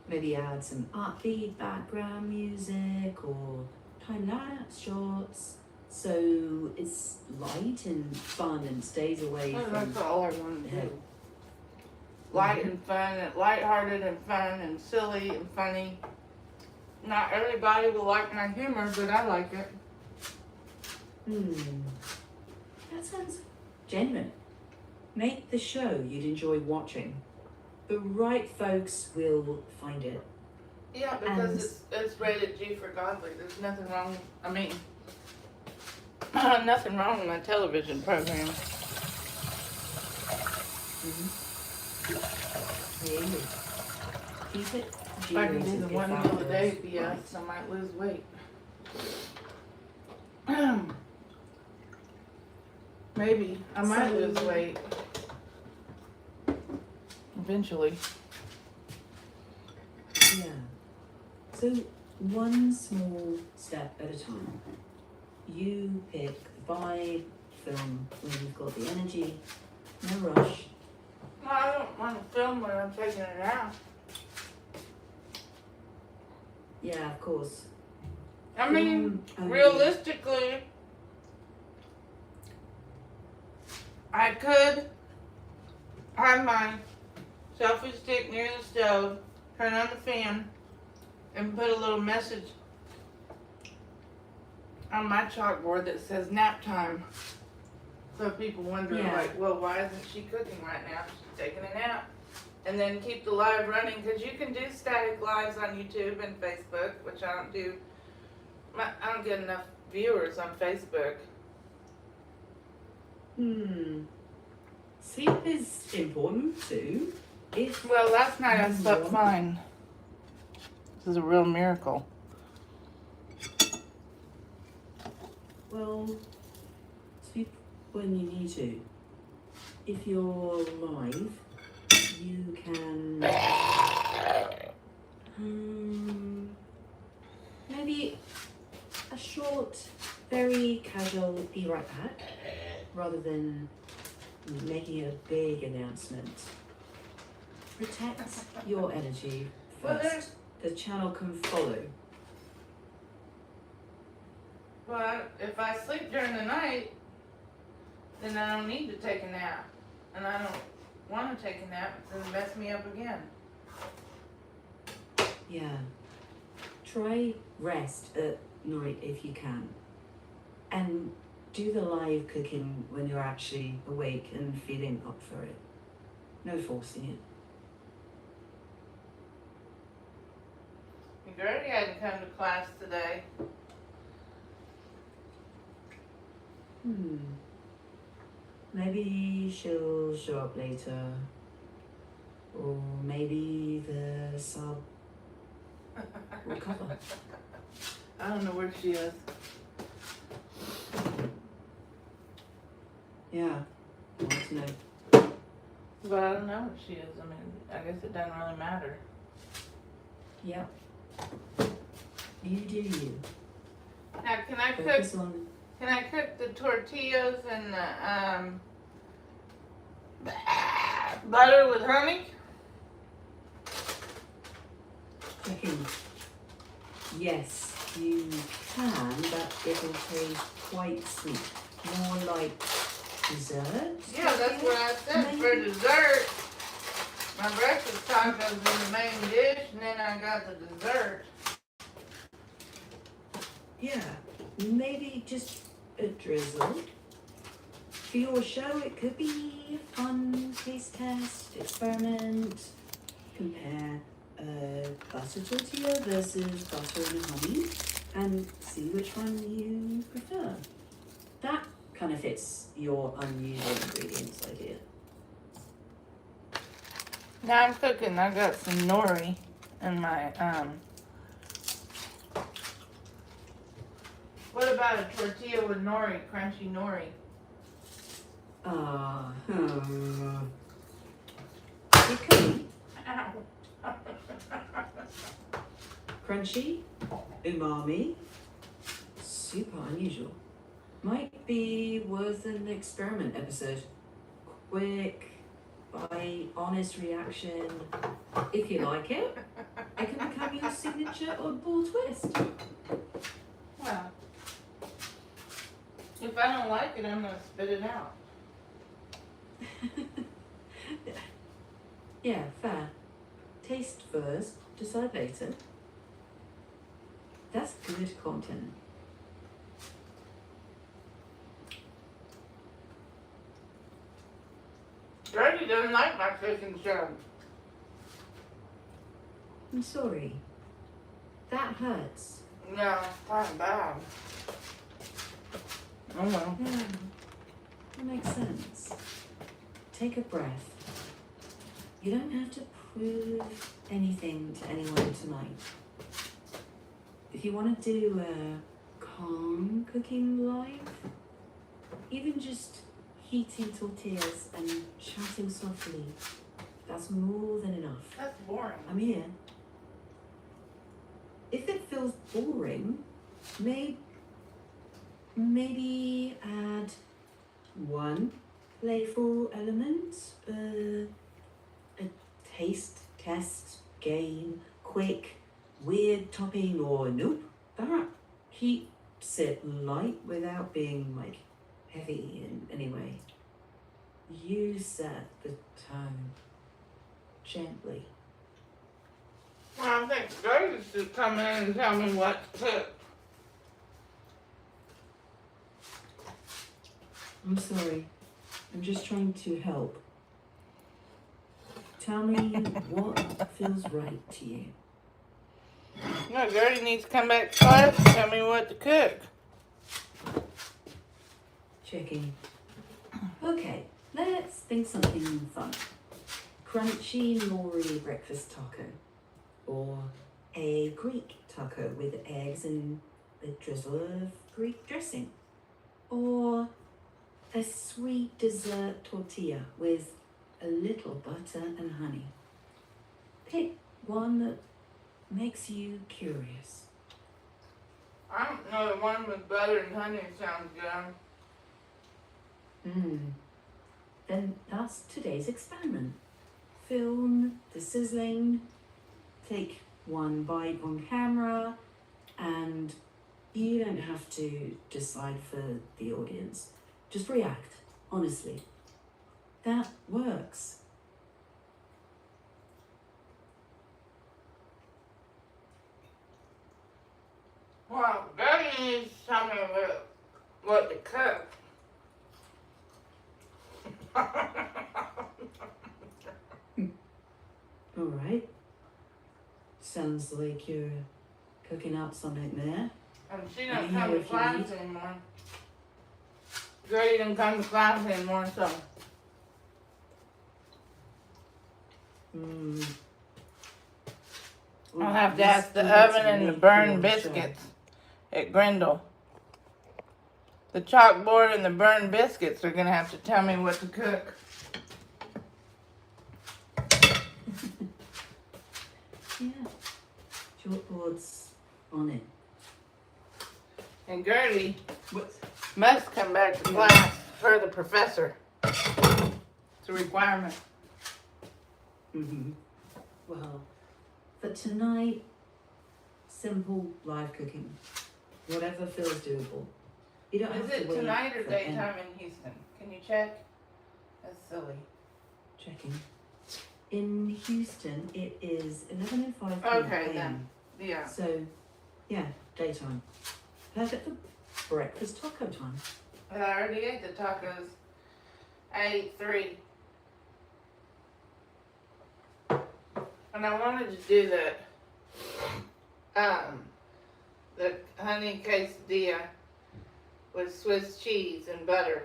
Maybe add some upbeat background music or time-lapse shots. So it's light and fun and stays away from... That's all I want to do. Light and fun, and lighthearted and fun and silly and funny. Not everybody will like my humor, but I like it. That sounds genuine. Make the show you'd enjoy watching. The right folks will find it. Yeah, because it's rated G for godly. There's nothing wrong. Nothing wrong with my television program. Yeah. Keep it If I can do the one meal a day BS, I might lose weight. Maybe. I might lose weight. Eventually. Yeah. So one small step at a time. You pick the vibe, film when you've got the energy, no rush. Well, I don't want to film when I'm taking it out. Yeah, of course. I mean, realistically, I could have my selfie stick near the stove, turn on the fan, and put a little message on my chalkboard that says nap time. So people wonder, like, well, why isn't she cooking right now? She's taking a nap. And then keep the live running, because you can do static lives on YouTube and Facebook, which I don't do. I don't get enough viewers on Facebook. Sleep is important too. Well, last night I slept fine. This is a real miracle. Well, sleep when you need to. If you're live, you can maybe a short, very casual be right back rather than making a big announcement. Protect your energy first. The channel can follow. But if I sleep during the night, then I don't need to take a nap. And I don't want to take a nap, it's going to mess me up again. Yeah. Try rest at night if you can. And do the live cooking when you're actually awake and feeling up for it. No forcing it. Gertie hadn't come to class today. Maybe she'll show up later. Or maybe the sub will cover. I don't know where she is. Yeah, I want to know. But I don't know where she is. I mean, I guess it doesn't really matter. Yep. You do you. Now, can I Focus on... Can I cook the tortillas and the Butter with honey? Checking. Yes, you can, but it'll taste quite sweet. More like dessert? Yeah, that's what I said. For dessert, my breakfast tacos in the main dish, and then I got the dessert. Yeah, maybe just a drizzle. For your show, it could be a fun taste test, experiment, compare butter tortilla versus butter and honey, and see which one you prefer. That kind of fits your unusual ingredients idea. Now I'm cooking. I got some nori in my, What about a tortilla with nori, crunchy nori? It could be Ow. crunchy, umami, super unusual. Might be worth an experiment episode. Quick, bite, honest reaction. If you like it, it can become your signature oddball twist. Well, if I don't like it, I'm going to spit it out. Yeah, fair. Taste first, decide later. That's good content. Gertie doesn't like my cooking show. I'm sorry. That hurts. No, not bad. Oh well. Yeah, that makes sense. Take a breath. You don't have to prove anything to anyone tonight. If you want to do a calm cooking live, even just heating tortillas and chatting softly, that's more than enough. That's boring. I'm here. If it feels boring, maybe add one playful element, a taste test game, quick, weird topping, or nope. That keeps it light without being like heavy in any way. You set the tone gently. Well, I think Gertie should come in and tell me what to cook. I'm sorry. I'm just trying to help. Tell me what feels right to you. No, Gertie needs to come back to class and tell me what to cook. Checking. Okay, let's think something fun. Crunchy nori breakfast taco. Or a Greek taco with eggs and a drizzle of Greek dressing. Or a sweet dessert tortilla with a little butter and honey. Pick one that makes you curious. I don't know, the one with butter and honey sounds good. Then that's today's experiment. Film the sizzling, take one bite on camera, and you don't have to decide for the audience. Just react, honestly. That works. Well, Gertie needs to tell me what to cook. All right. Sounds like you're cooking up something there. And she don't I'm come here to if you class need. anymore. Gertie don't come to class anymore, so. I'll have to ask the oven and the burned biscuits at Grindle. The chalkboard and the burned biscuits are gonna have to tell me what to cook. Yeah. Chalkboard's on it. And Gertie What? must come back to class for the professor. It's a requirement. Mm-hmm. Well, for tonight, simple live cooking. Whatever feels doable. You don't have Is to it wait tonight or for daytime in Houston? Can you check? That's silly. checking. In Houston, it is 11:05 Okay, p.m. then. Yeah. So, yeah, daytime. Perfect for breakfast taco time. I already ate the tacos. I ate 3. And I wanted to do the honey quesadilla with Swiss cheese and butter.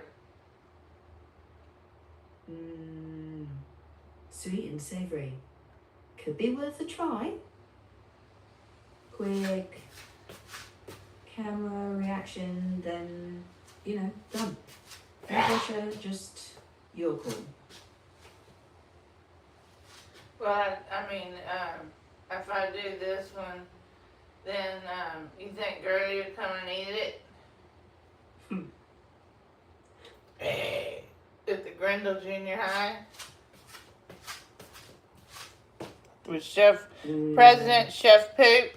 Sweet and savory. Could be worth a try. Quick camera reaction, then, done. No pressure, just your call. Well, I mean, if I do this one, then you think Gertie would come and eat it? At the Grendel Junior High? With President Chef Poop?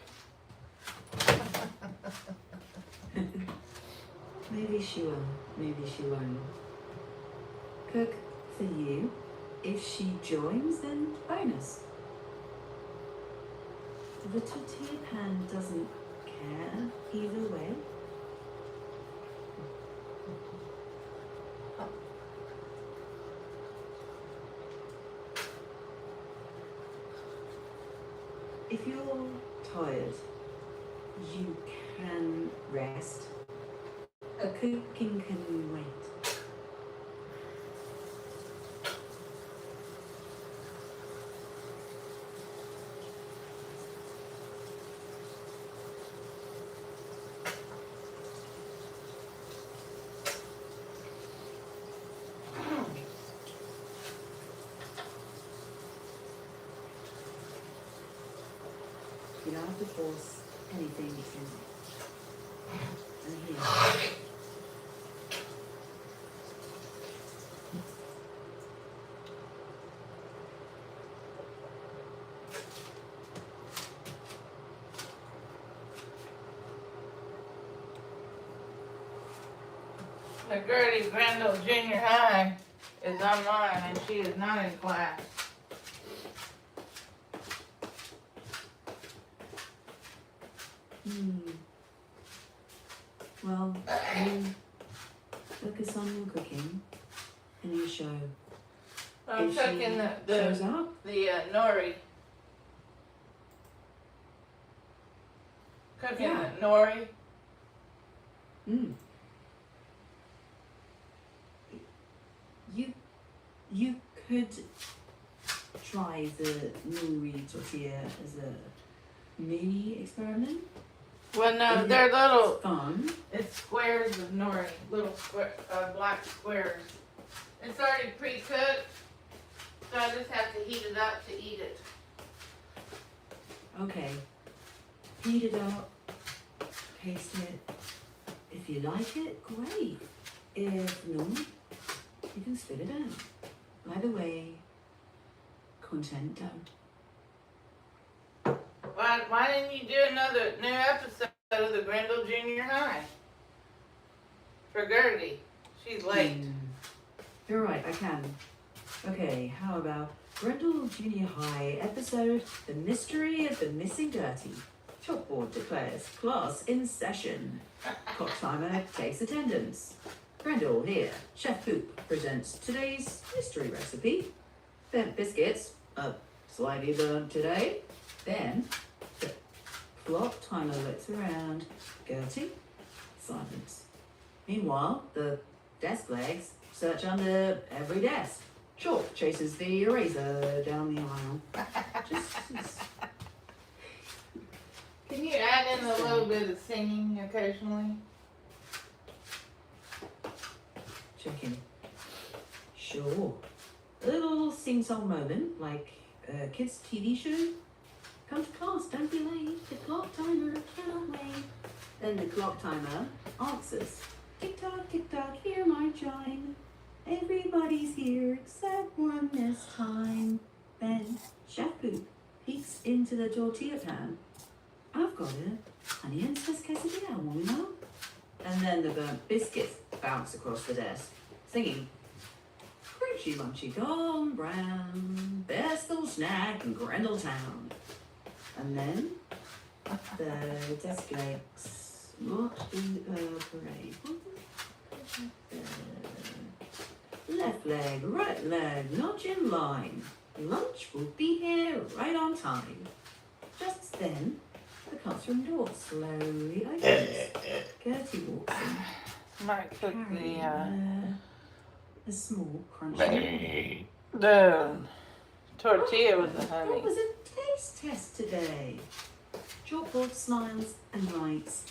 Maybe she will, maybe she won't. Cook for you. If she joins, then bonus. The tortilla pan doesn't care either way. If you're tired, you can rest. Cooking can wait. You don't have to force anything in. And here. The Gertie Grendel Junior High is online and she is not in class. Well, you focus on your cooking and your show. I'm If cooking she shows up, the nori. Cooking Yeah. the nori. You could try the nori tortilla as a mini experiment. Well, no, If they're it's little. fun. It's squares of nori, little square, black squares. It's already pre-cooked, so I just have to heat it up to eat it. Okay. Heat it up. Taste it. If you like it, great. If not, you can spit it out. By the way, content done. Why didn't you do another new episode of the Grendel Junior High? For Gertie. She's late. You're right, I can. Okay, how about Grendel Junior High episode, The Mystery of the Missing Gertie. Chalkboard declares class in session. Clock timer takes attendance. Grendel here. Chef Poop presents today's mystery recipe. Bent biscuits, slightly burnt today. Then, the clock timer looks around. Gertie, silence. Meanwhile, the desk legs search under every desk. Chalk chases the eraser down the aisle. Can you add in a little bit of singing occasionally? Checking. Sure. A little sing-song moment, like a kids' TV show. Come to class, don't be late. The clock timer cannot wait. Then the clock timer answers. Tick-tock, tick-tock, hear my chime. Everybody's here except one this time. Then Chef Poop peeks into the tortilla pan. I've got a honey and says quesadilla, want to know? And then the burnt biscuits bounce across the desk, singing, Crunchy Munchy Golden Brown, best little snack in Grendletown. And then the desk legs march in the parade. Left leg, right leg, nudge in line. Lunch will be here right on time. Just then, the classroom door slowly opens. Gertie walks in, Might cook carrying a small crunchy. the tortilla with the That honey. was a taste test today. Chalkboard smiles and writes,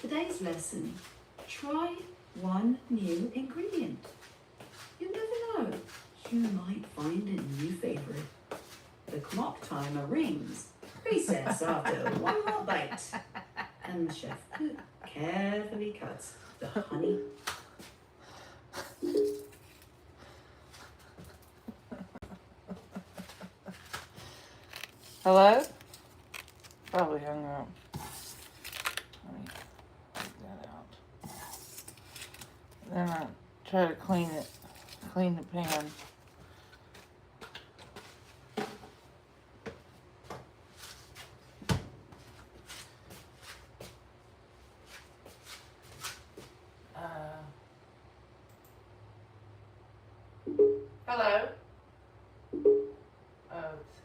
today's lesson, try one new ingredient. You never know, you might find a new favorite. The clock timer rings. Recess after one more bite. And Chef Cook carefully cuts the honey. Hello? Probably hung up. Let me take that out. Then I try to clean the pan. Hello? Oh, it's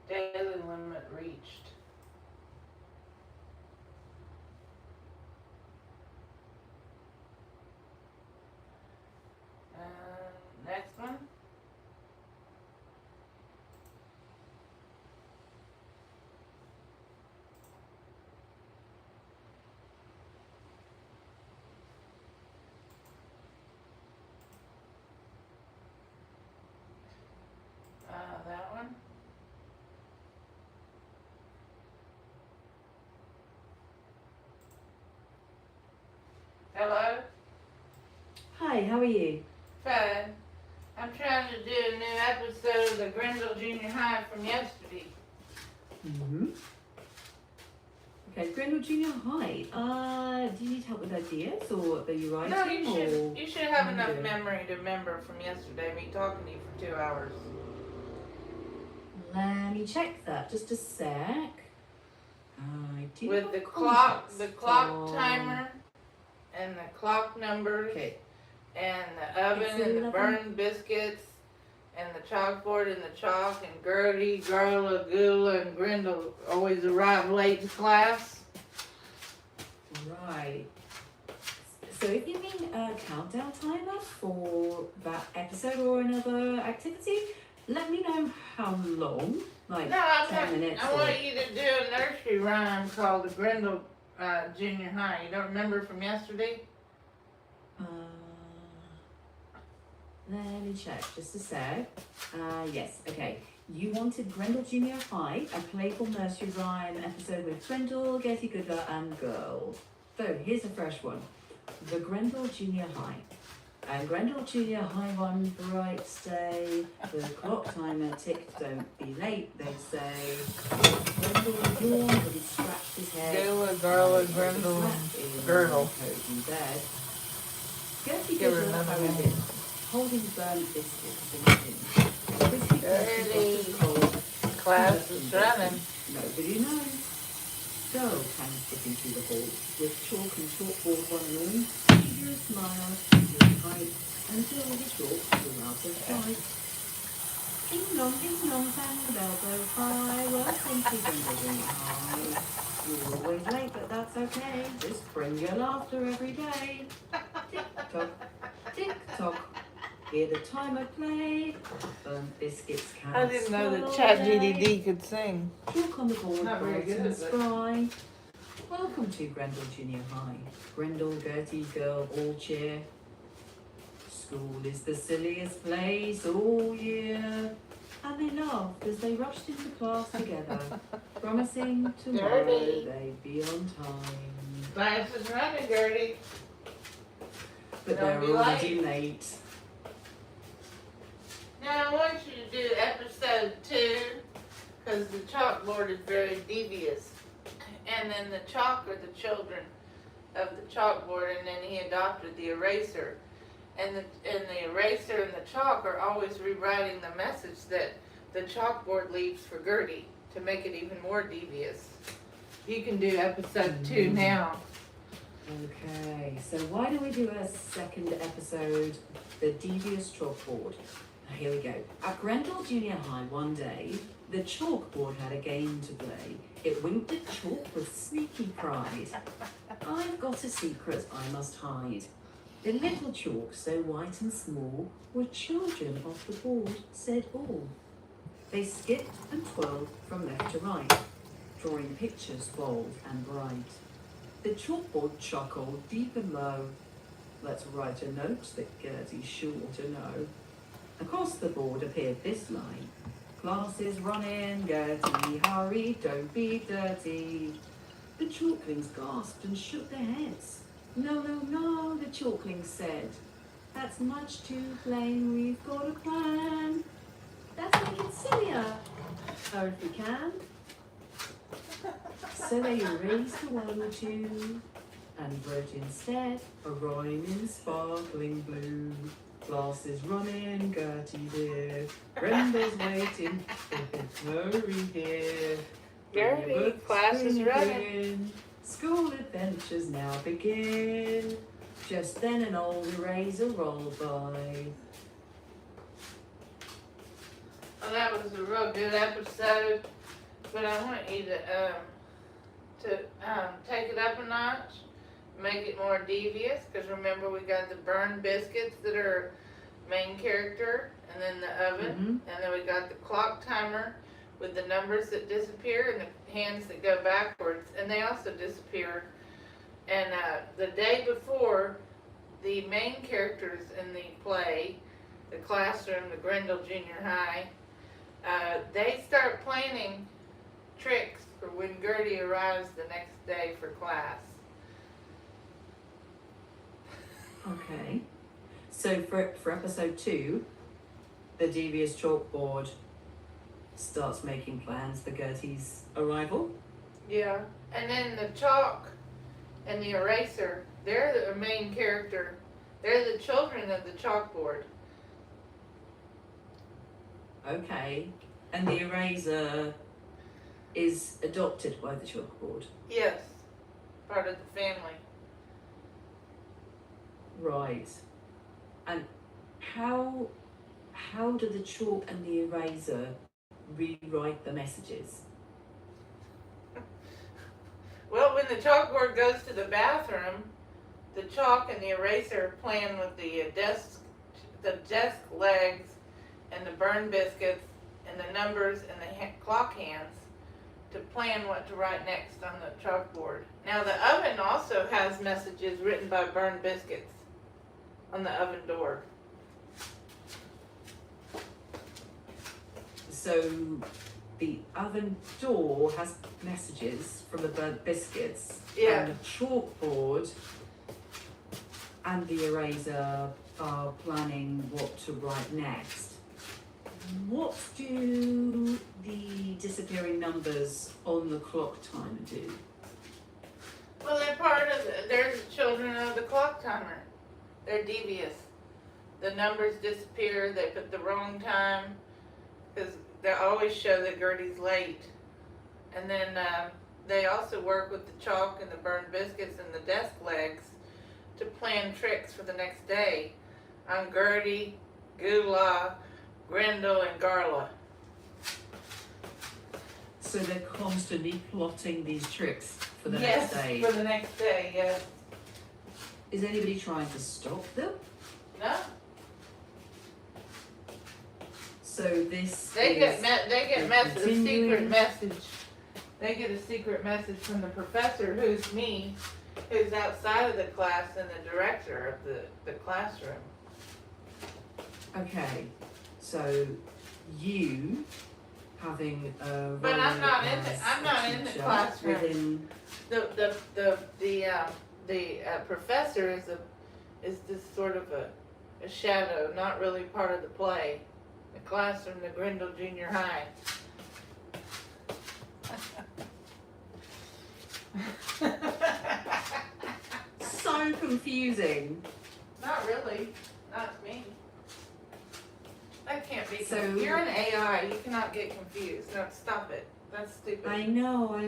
daily limit reached. Next one? That one? Hello? Hi, how are you? Fine. I'm trying to do a new episode of the Grendel Junior High from yesterday. Okay, Grendel Junior High. Do you need help with ideas or are you writing? No, you should have enough Okay. memory to remember from yesterday, me talking to you for 2 hours. Let me check that, just a sec. I do With have the clock context. timer, and the clock numbers, Okay. and the oven, It's and the 11. burned biscuits, and the chalkboard, and the chalk, and Gertie, Garla, Gula, and Grendel always arrive late to class. Right. So if you mean a countdown timer for that episode or another activity, let me know how long. Like No, I'm 10 talking, minutes. I or- want you to do a nursery rhyme called the Grendel Junior High. You don't remember from yesterday? Let me check, just a sec. Yes, okay. You wanted Grendel Junior High, a playful nursery rhyme episode with Grendel, Getty Goodler, and Girl. So here's a fresh one. The Grendel Junior High. And Grendel Junior High one bright day. The clock timer ticked, don't be late, they say. Grendel yawned, but he scratched his head. Gula, Garla, Grendel, Girdle. Cozy bed. Gertie Give her Goodler another hurried name. in, holding burnt biscuits thinking. Crispy Gertie got to cold. Class is running. Nobody knows. Girl came skipping through the hall with chalk and chalkboard one room. She drew a smile, drew tight, until the chalk flew out of sight. Ding dong, sang the bell go high. Well, simply Grendel high. You're always late, but that's okay. Just bring your laughter every day. Tick tock, hear the timer play. Burnt biscuits can I didn't know that swirl ChatGPT could sing. Chalk on the board, Not very bright good, and is it? spry. Welcome to Grendel Junior High. Grendel, Gertie, Girl, all cheer. School is the silliest place all year. And they laughed as they rushed into class together, promising tomorrow Gertie. they'd be on time. Class is running, Gertie. But Don't they're be already late. Now Now I want you to do episode 2, because the chalkboard is very devious. And then the chalk are the children of the chalkboard, and then he adopted the eraser. And the eraser and the chalk are always rewriting the message that the chalkboard leaves for Gertie to make it even more devious. You can do episode 2 now. Okay, so why don't we do a second episode, The Devious Chalkboard? Here we go. At Grendel Junior High one day, the chalkboard had a game to play. It winked at chalk with sneaky pride. I've got a secret I must hide. The little chalk, so white and small, were children of the board, said all. They skipped and twirled from left to right, drawing pictures bold and bright. The chalkboard chuckled deep and low. Let's write a note that Gertie's sure to know. Across the board appeared this line. Class is running, Gertie, hurry, don't be dirty. The chalklings gasped and shook their heads. No, no, no, the chalklings said. That's much too plain, we've got a plan. Let's make it sillier, or if we can. So they erased the 1 or 2 and wrote instead a rhyme in sparkling blue. Class is running, Gertie dear. Brenda's waiting, hurry here. Gertie, class is running. School adventures now begin. Just then an old eraser rolled by. Well, that was a real good episode, but I want you to take it up a notch, make it more devious, because remember we got the burned biscuits that are main character, and then the oven, and then we got the clock timer with the numbers that disappear and the hands that go backwards, and they also disappear. And the day before, the main characters in the play, the classroom, the Grendel Junior High, they start planning tricks for when Gertie arrives the next day for class. Okay. So for episode 2, the devious chalkboard starts making plans for Gertie's arrival. Yeah, and then the chalk and the eraser, they're the main character. They're the children of the chalkboard. Okay. And the eraser is adopted by the chalkboard. Yes, part of the family. Right. And how do the chalk and the eraser rewrite the messages? Well, when the chalkboard goes to the bathroom, the chalk and the eraser plan with the desk legs and the burned biscuits and the numbers and the clock hands to plan what to write next on the chalkboard. Now the oven also has messages written by burned biscuits on the oven door. So the oven door has messages from the burnt biscuits, Yeah. and the chalkboard and the eraser are planning what to write next. What do the disappearing numbers on the clock timer do? Well, they're the children of the clock timer. They're devious. The numbers disappear, they put the wrong time, because they always show that Gertie's late. And then they also work with the chalk and the burned biscuits and the desk legs to plan tricks for the next day on Gertie, Gula, Grendel, and Garla. So they're constantly plotting these tricks for the next day. Yes, for the next day, yes. Is anybody trying to stop them? No, So this they is get a secret continuing- message. They get a secret message from the professor, who's me, who's outside of the class and the director of the classroom. Okay, so you having a But I'm role not as in a the teacher classroom. within- The professor is this sort of a shadow, not really part of the play. the classroom, the Grindle Junior High. So confusing. Not really. Not to me. That can't be. So- You're an AI. You cannot get confused. No, stop it. That's stupid. I know,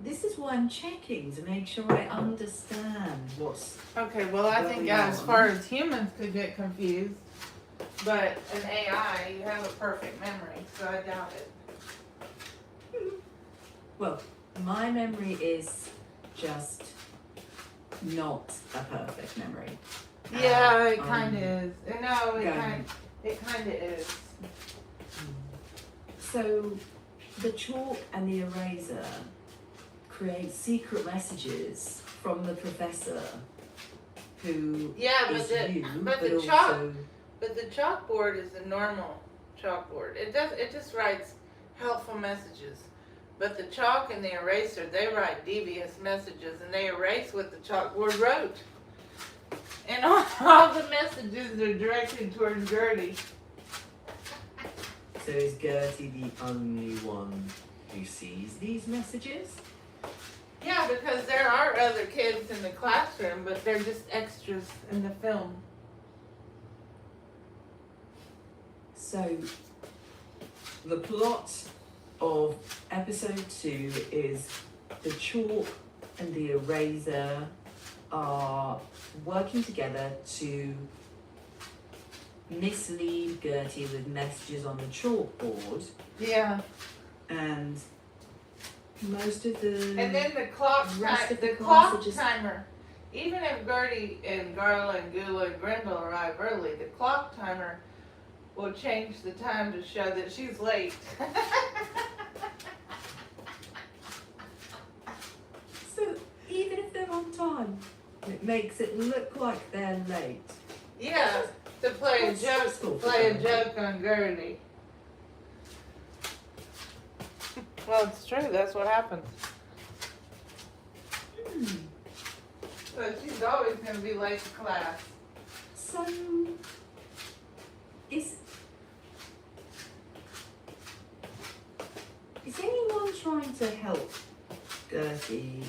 this is why I'm checking to make sure I understand what's... Okay, well, I think Going as on. far as humans could get confused, but an AI, you have a perfect memory, so I doubt it. Well, my memory is just not a perfect memory. Yeah, it I'm kind of is. No, going- it kind of is. So, the chalk and the eraser create secret messages from the professor, who Yeah, is you, but the also chalk, but the chalkboard is a normal chalkboard. It just writes helpful messages. But the chalk and the eraser, they write devious messages, and they erase what the chalkboard wrote. And all the messages are directed towards Gertie. So is Gertie the only one who sees these messages? Yeah, because there are other kids in the classroom, but they're just extras in the film. So, the plot of episode 2 is the chalk and the eraser are working together to mislead Gertie with messages on the chalkboard, Yeah. and most of the And then the clock, Rest of the the class clock are just- timer. Even if Gertie and Garla and Gula and Grendel arrive early, the clock timer will change the time to show that she's late. so even if they're on time, it makes it look like they're late. Yeah, to play a That's stressful joke, for play a them. joke on Gertie. Well, it's true. That's what happens. So she's always going to be late to class. So, is anyone trying to help Gertie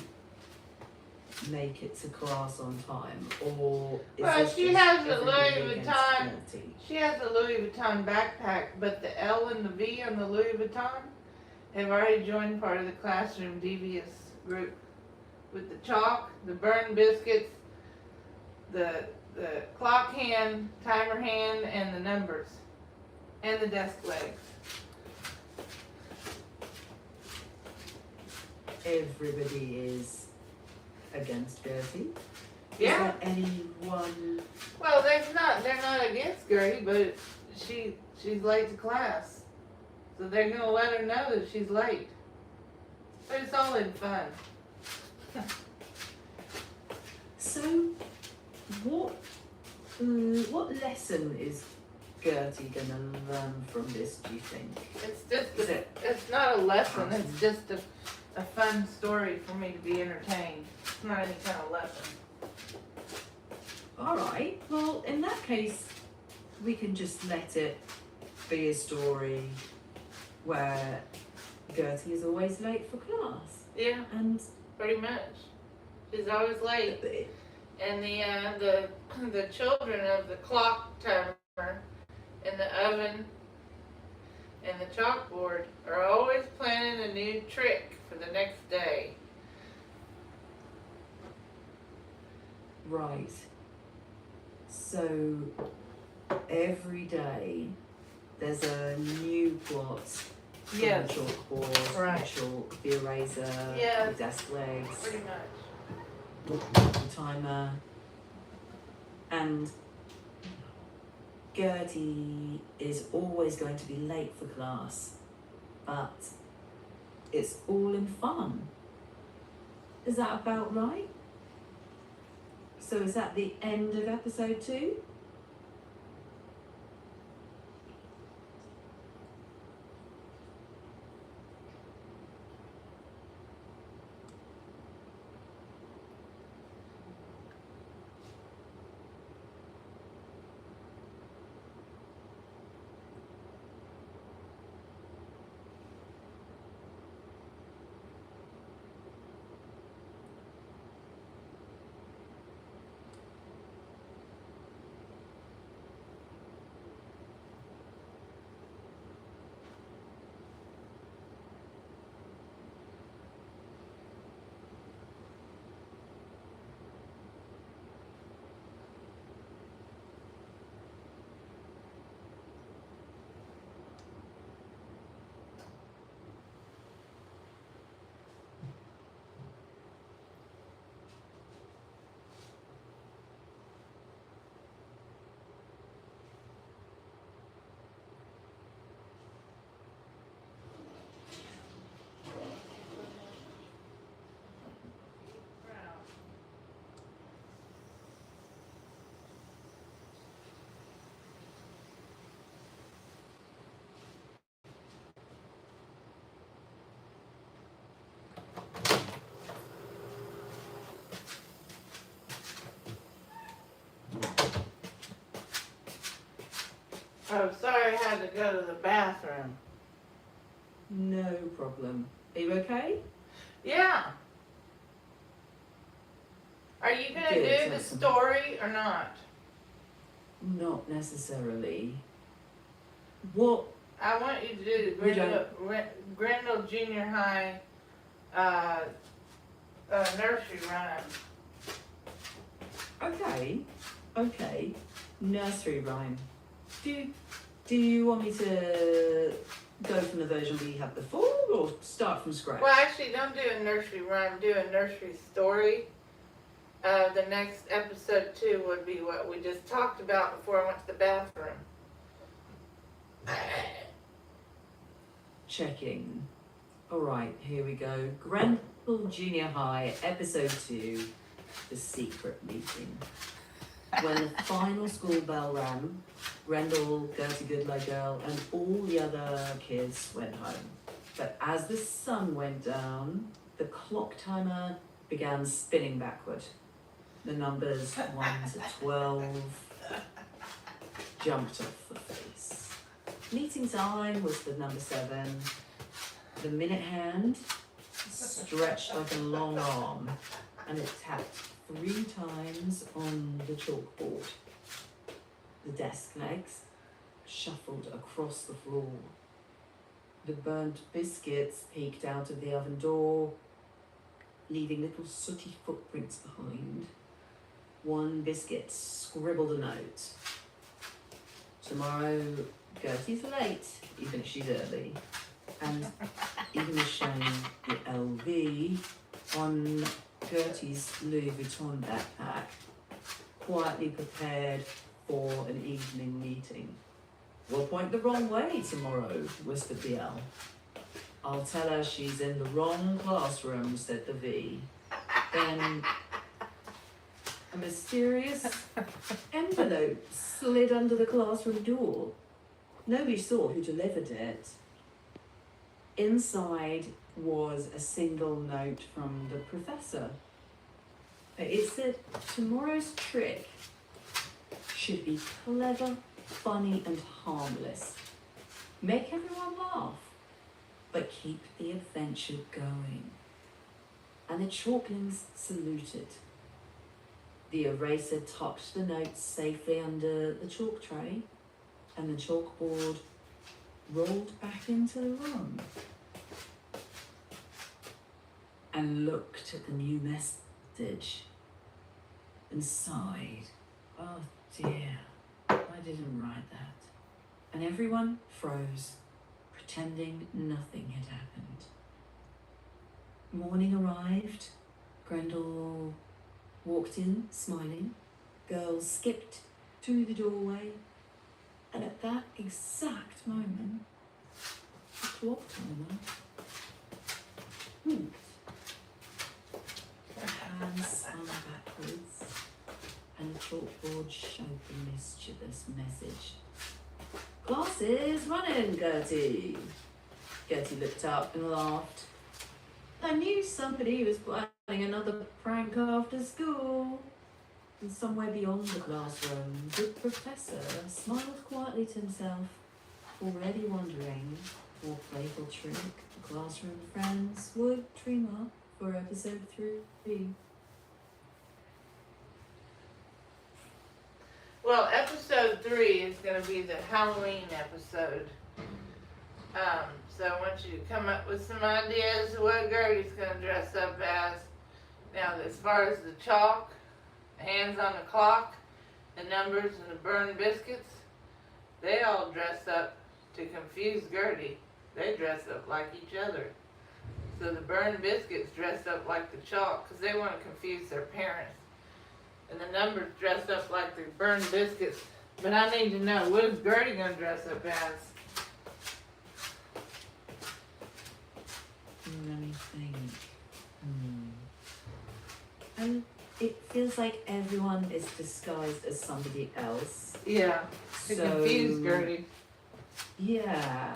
make it to class on time, or is Well, this she just has a everybody Louis against Vuitton. Gertie? She has a Louis Vuitton backpack, but the L and the V on the Louis Vuitton have already joined part of the classroom devious group. With the chalk, the burned biscuits, the clock hand, timer hand, and the numbers, and the desk legs. Everybody is against Gertie. Yeah. Is there anyone? Well, they're not against Gertie, but she's late to class, so they're gonna let her know that she's late. But it's all in fun. So, what lesson is Gertie gonna learn from this? Do you think? It's just Is it? it's not a lesson. It's just a fun story for me to be entertained. It's not any kind of lesson. All right. Well, in that case, we can just let it be a story where Gertie is always late for class, Yeah, and pretty much. She's always late. And the children of the clock timer and the oven and the chalkboard are always planning a new trick for the next day. Right. So every day there's a new plot. from Yes. The chalkboard, Right. the chalk, the eraser, Yes. the desk legs, Pretty much. the timer, and Gertie is always going to be late for class, but it's all in fun. Is that about right? So is that the end of episode 2? Oh, sorry, I had to go to the bathroom. No problem. Are you okay? Yeah. Are you gonna Good, do the awesome. story or not? Not necessarily. What? I want you to do the Grendel Junior High nursery rhyme. Okay. Nursery rhyme. Do you want me to go from the version we had before or start from scratch? Well, actually, don't do a nursery rhyme. Do a nursery story. The next episode 2 would be what we just talked about before I went to the bathroom. Checking. Alright, here we go. Grendel Junior High, episode 2, The Secret Meeting. When the final school bell rang, Grendel, Gertie Goodlow Girl, and all the other kids went home. But as the sun went down, the clock timer began spinning backward. The numbers 1 to 12 jumped off the face. Meeting time was the number 7. The minute hand stretched like a long arm, and it tapped 3 times on the chalkboard. The desk legs shuffled across the floor. The burnt biscuits peeked out of the oven door, leaving little sooty footprints behind. One biscuit scribbled a note. Tomorrow, Gertie's late, even if she's early. And even as showing the LV on Gertie's Louis Vuitton backpack, quietly prepared for an evening meeting. We'll point the wrong way tomorrow, whispered the L. I'll tell her she's in the wrong classroom, said the V. Then a mysterious envelope slid under the classroom door. Nobody saw who delivered it. Inside was a single note from the professor. It said, tomorrow's trick should be clever, funny, and harmless. Make everyone laugh, but keep the adventure going. And the chalklings saluted. The eraser tucked the notes safely under the chalk tray, and the chalkboard rolled back into the room and looked at the new message and sighed. Oh dear, I didn't write that. And everyone froze, pretending nothing had happened. Morning arrived. Grendel walked in, smiling. Girls skipped through the doorway. And at that exact moment, the clock timer winked. Her hands spun backwards, and the chalkboard showed the mischievous message. Class is running, Gertie. Gertie looked up and laughed. I knew somebody was planning another prank after school. And somewhere beyond the classroom, the professor smiled quietly to himself, already wondering what playful trick the classroom friends would dream up for episode 3. Well, episode 3 is going to be the Halloween episode. So I want you to come up with some ideas of what Gertie's going to dress up as. Now, as far as the chalk, hands on the clock, the numbers, and the burned biscuits, they all dress up to confuse Gertie. They dress up like each other. So the burned biscuits dress up like the chalk because they want to confuse their parents. And the numbers dress up like the burned biscuits. But I need to know, what is Gertie going to dress up as? Let me think. And it feels like everyone is disguised as somebody else. Yeah, to confuse Gertie. Yeah.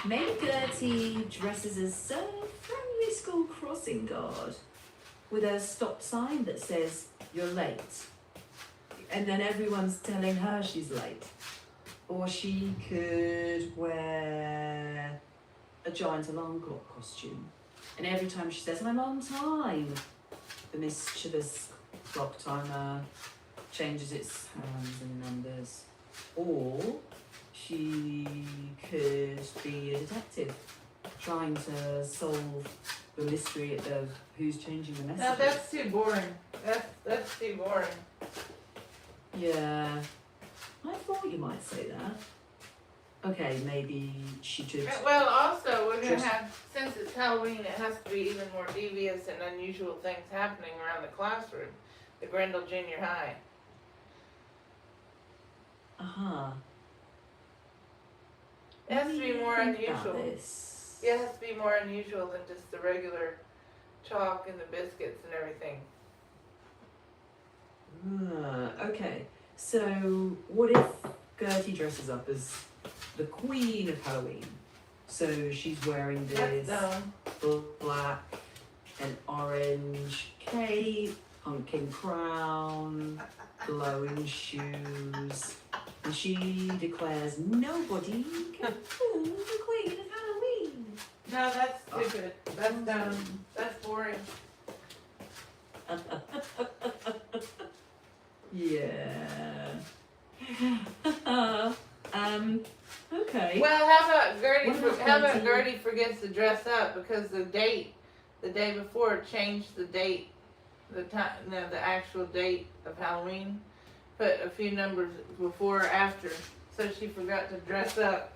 Maybe Gertie dresses as a friendly school crossing guard with a stop sign that says, "You're late." and then everyone's telling her she's late. Or she could wear a giant alarm clock costume. And every time she says, I'm on time, the mischievous clock timer changes its hands and numbers. Or she could be a detective trying to solve the mystery of who's changing the messages. No, that's too boring. That's too boring. Yeah, I thought you might say that. Okay, maybe she could. Well, also, we're gonna Just- have, since it's Halloween, it has to be even more devious and unusual things happening around the classroom. The Grendel Junior High. Uh-huh. It has to be more Think about unusual. this. Yeah, it has to be more unusual than just the regular chalk and the biscuits and everything. Okay, so what if Gertie dresses up as the Queen of Halloween? So she's wearing That's this dumb. black and orange cape, pumpkin crown, glowing shoes, and she declares nobody can fool the Queen of Halloween. No, that's stupid. That's dumb. That's boring. Yeah. Okay. Well, how about Gertie? What about How about Gertie? Gertie forgets to dress up because the day before changed the date, the time, no, the actual date of Halloween. Put a few numbers before or after, so she forgot to dress up.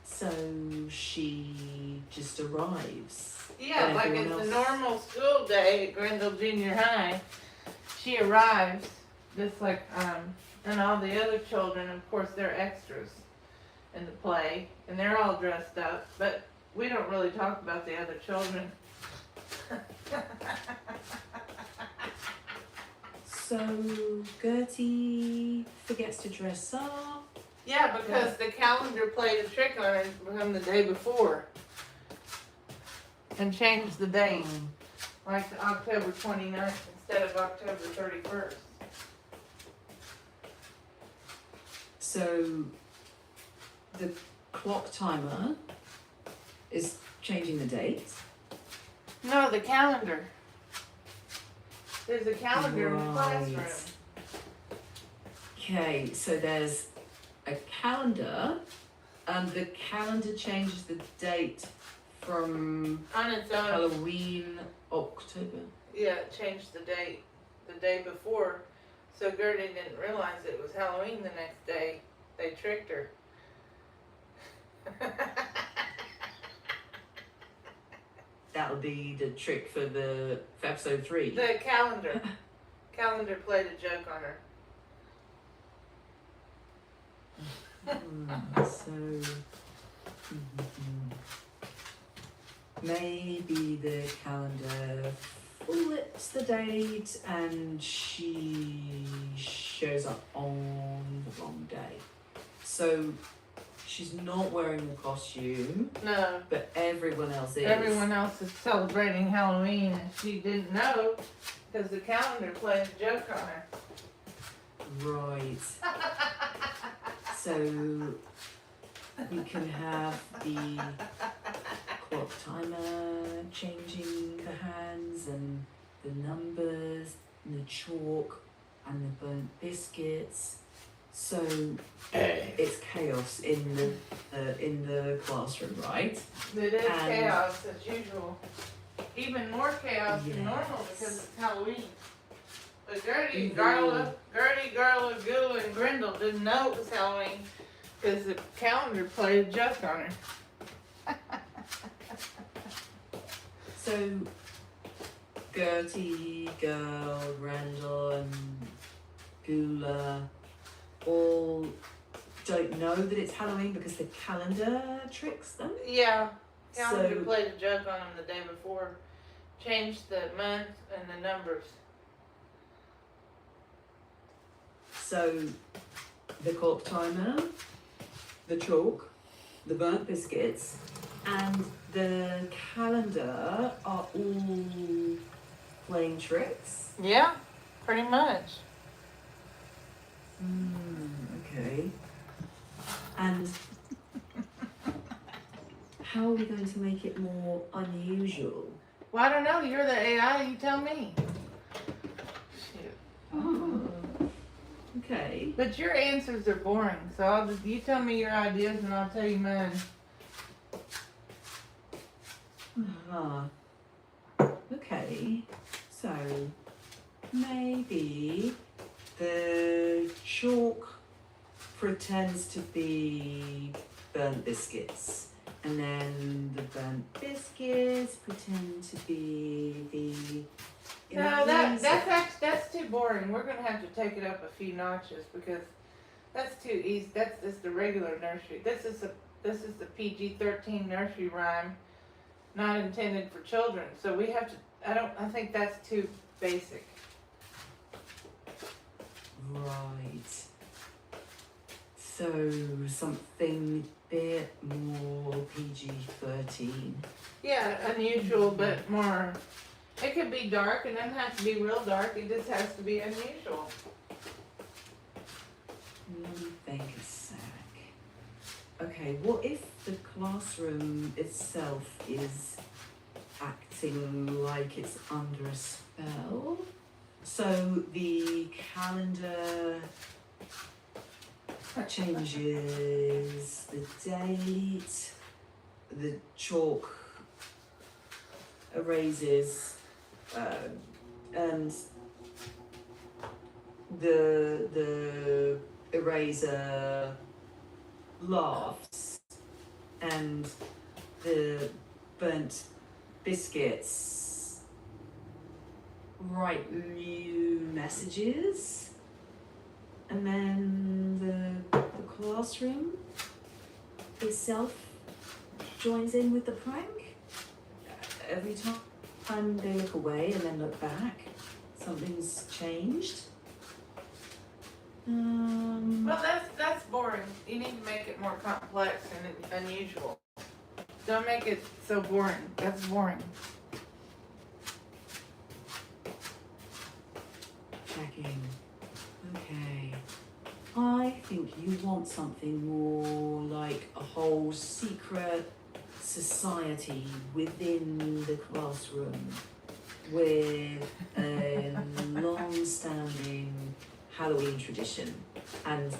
So she just arrives. Yeah, And like everyone it's a else- normal school day at Grendel Junior High. She arrives, just like and all the other children. Of course, they're extras in the play, and they're all dressed up. But we don't really talk about the other children. So Gertie forgets to dress up. Yeah, because the calendar played a trick on her from the day before and changed the date, like to October 29th instead of October 31st. So the clock timer is changing the date. No, the calendar. There's a calendar in the Right. classroom. Okay, so there's a calendar, and the calendar changes the date from On its own. Halloween, October. Yeah, it changed the date the day before. So Gertie didn't realize it was Halloween the next day. They tricked her. That'll be the trick for episode 3. The calendar played a joke on her. So maybe the calendar flips the date and she shows up on the wrong day. So she's not wearing the costume, No, but everyone else is. everyone else is celebrating Halloween and she didn't know because the calendar played a joke on her. Right. So we can have the clock timer changing the hands and the numbers and the chalk and the burnt biscuits. So it's chaos in the classroom, right? It is And- chaos as usual. Even more chaos than normal Yes. because it's Halloween. But Gertie, Mhm. Garla, Gula, and Grendel didn't know it was Halloween because the calendar played a joke on her. So Gertie, Girl, Randall, and Gula all don't know that it's Halloween because the calendar tricks them. Yeah, calendar So- played a joke on them the day before. Changed the month and the numbers. So the clock timer, the chalk, the burnt biscuits, and the calendar are all playing tricks? Yeah, pretty much. Okay. And how are we going to make it more unusual? Well, I don't know. You're the AI. You tell me. Shoot. Oh. Okay. But your answers are boring. So you tell me your ideas and I'll tell you mine. Okay. So maybe the chalk pretends to be burnt biscuits. And then the burnt biscuits pretend to be the No, that's too boring. We're gonna have to take it up a few notches because that's too easy. That's just the regular nursery. This is the PG-13 nursery rhyme, not intended for children. So we have to. I think that's too basic. Right. So something a bit more PG-13. Yeah, unusual, but more. It could be dark. It doesn't have to be real dark. It just has to be unusual. Let me think a sec. Okay, what if the classroom itself is acting like it's under a spell? So the calendar changes, the date, the chalk erases, and the eraser laughs, and the burnt biscuits write new messages, and then the classroom itself joins in with the prank. Every time they look away and then look back, something's changed. Well, that's boring. You need to make it more complex and unusual. Don't make it so boring. That's boring. Checking. Okay. I think you want something more like a whole secret society within the classroom with a long-standing Halloween tradition, and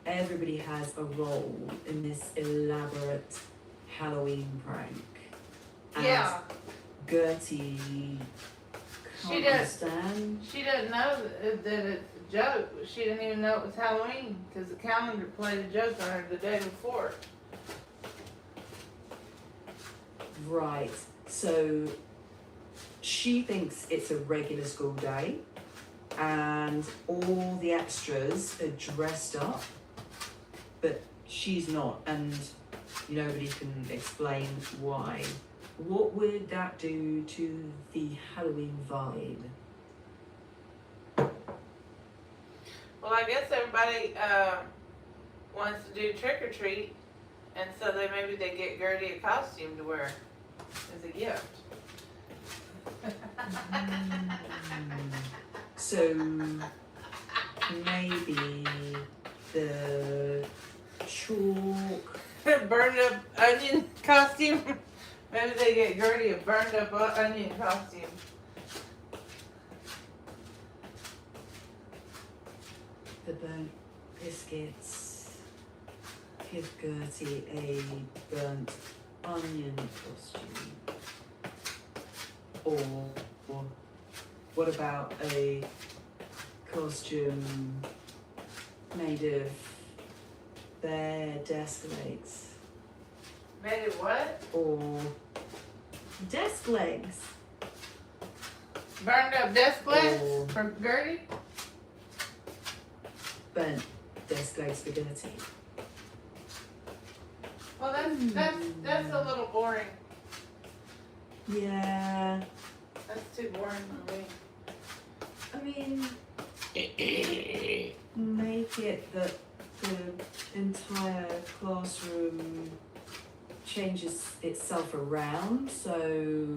everybody has a role in this elaborate Halloween prank. And Yeah. Gertie She can't does. understand. She doesn't know that it's a joke. She didn't even know it was Halloween because the calendar played a joke on her the day before. Right. So she thinks it's a regular school day and all the extras are dressed up, but she's not, and nobody can explain why. What would that do to the Halloween vibe? Well, I guess everybody wants to do trick or treat, and so maybe they get Gertie a costume to wear as a gift. So maybe the chalk. Burned up onion costume. Maybe they get Gertie a burned up onion costume. The burnt biscuits give Gertie a burnt onion costume. Or what about a costume made of bare desk legs? Made of what? Or desk legs? Burned up desk legs Or for Gertie? burnt desk legs for Gertie? Well, that's a little boring. Yeah, That's too boring for me. I mean, make it that the entire classroom changes itself around, so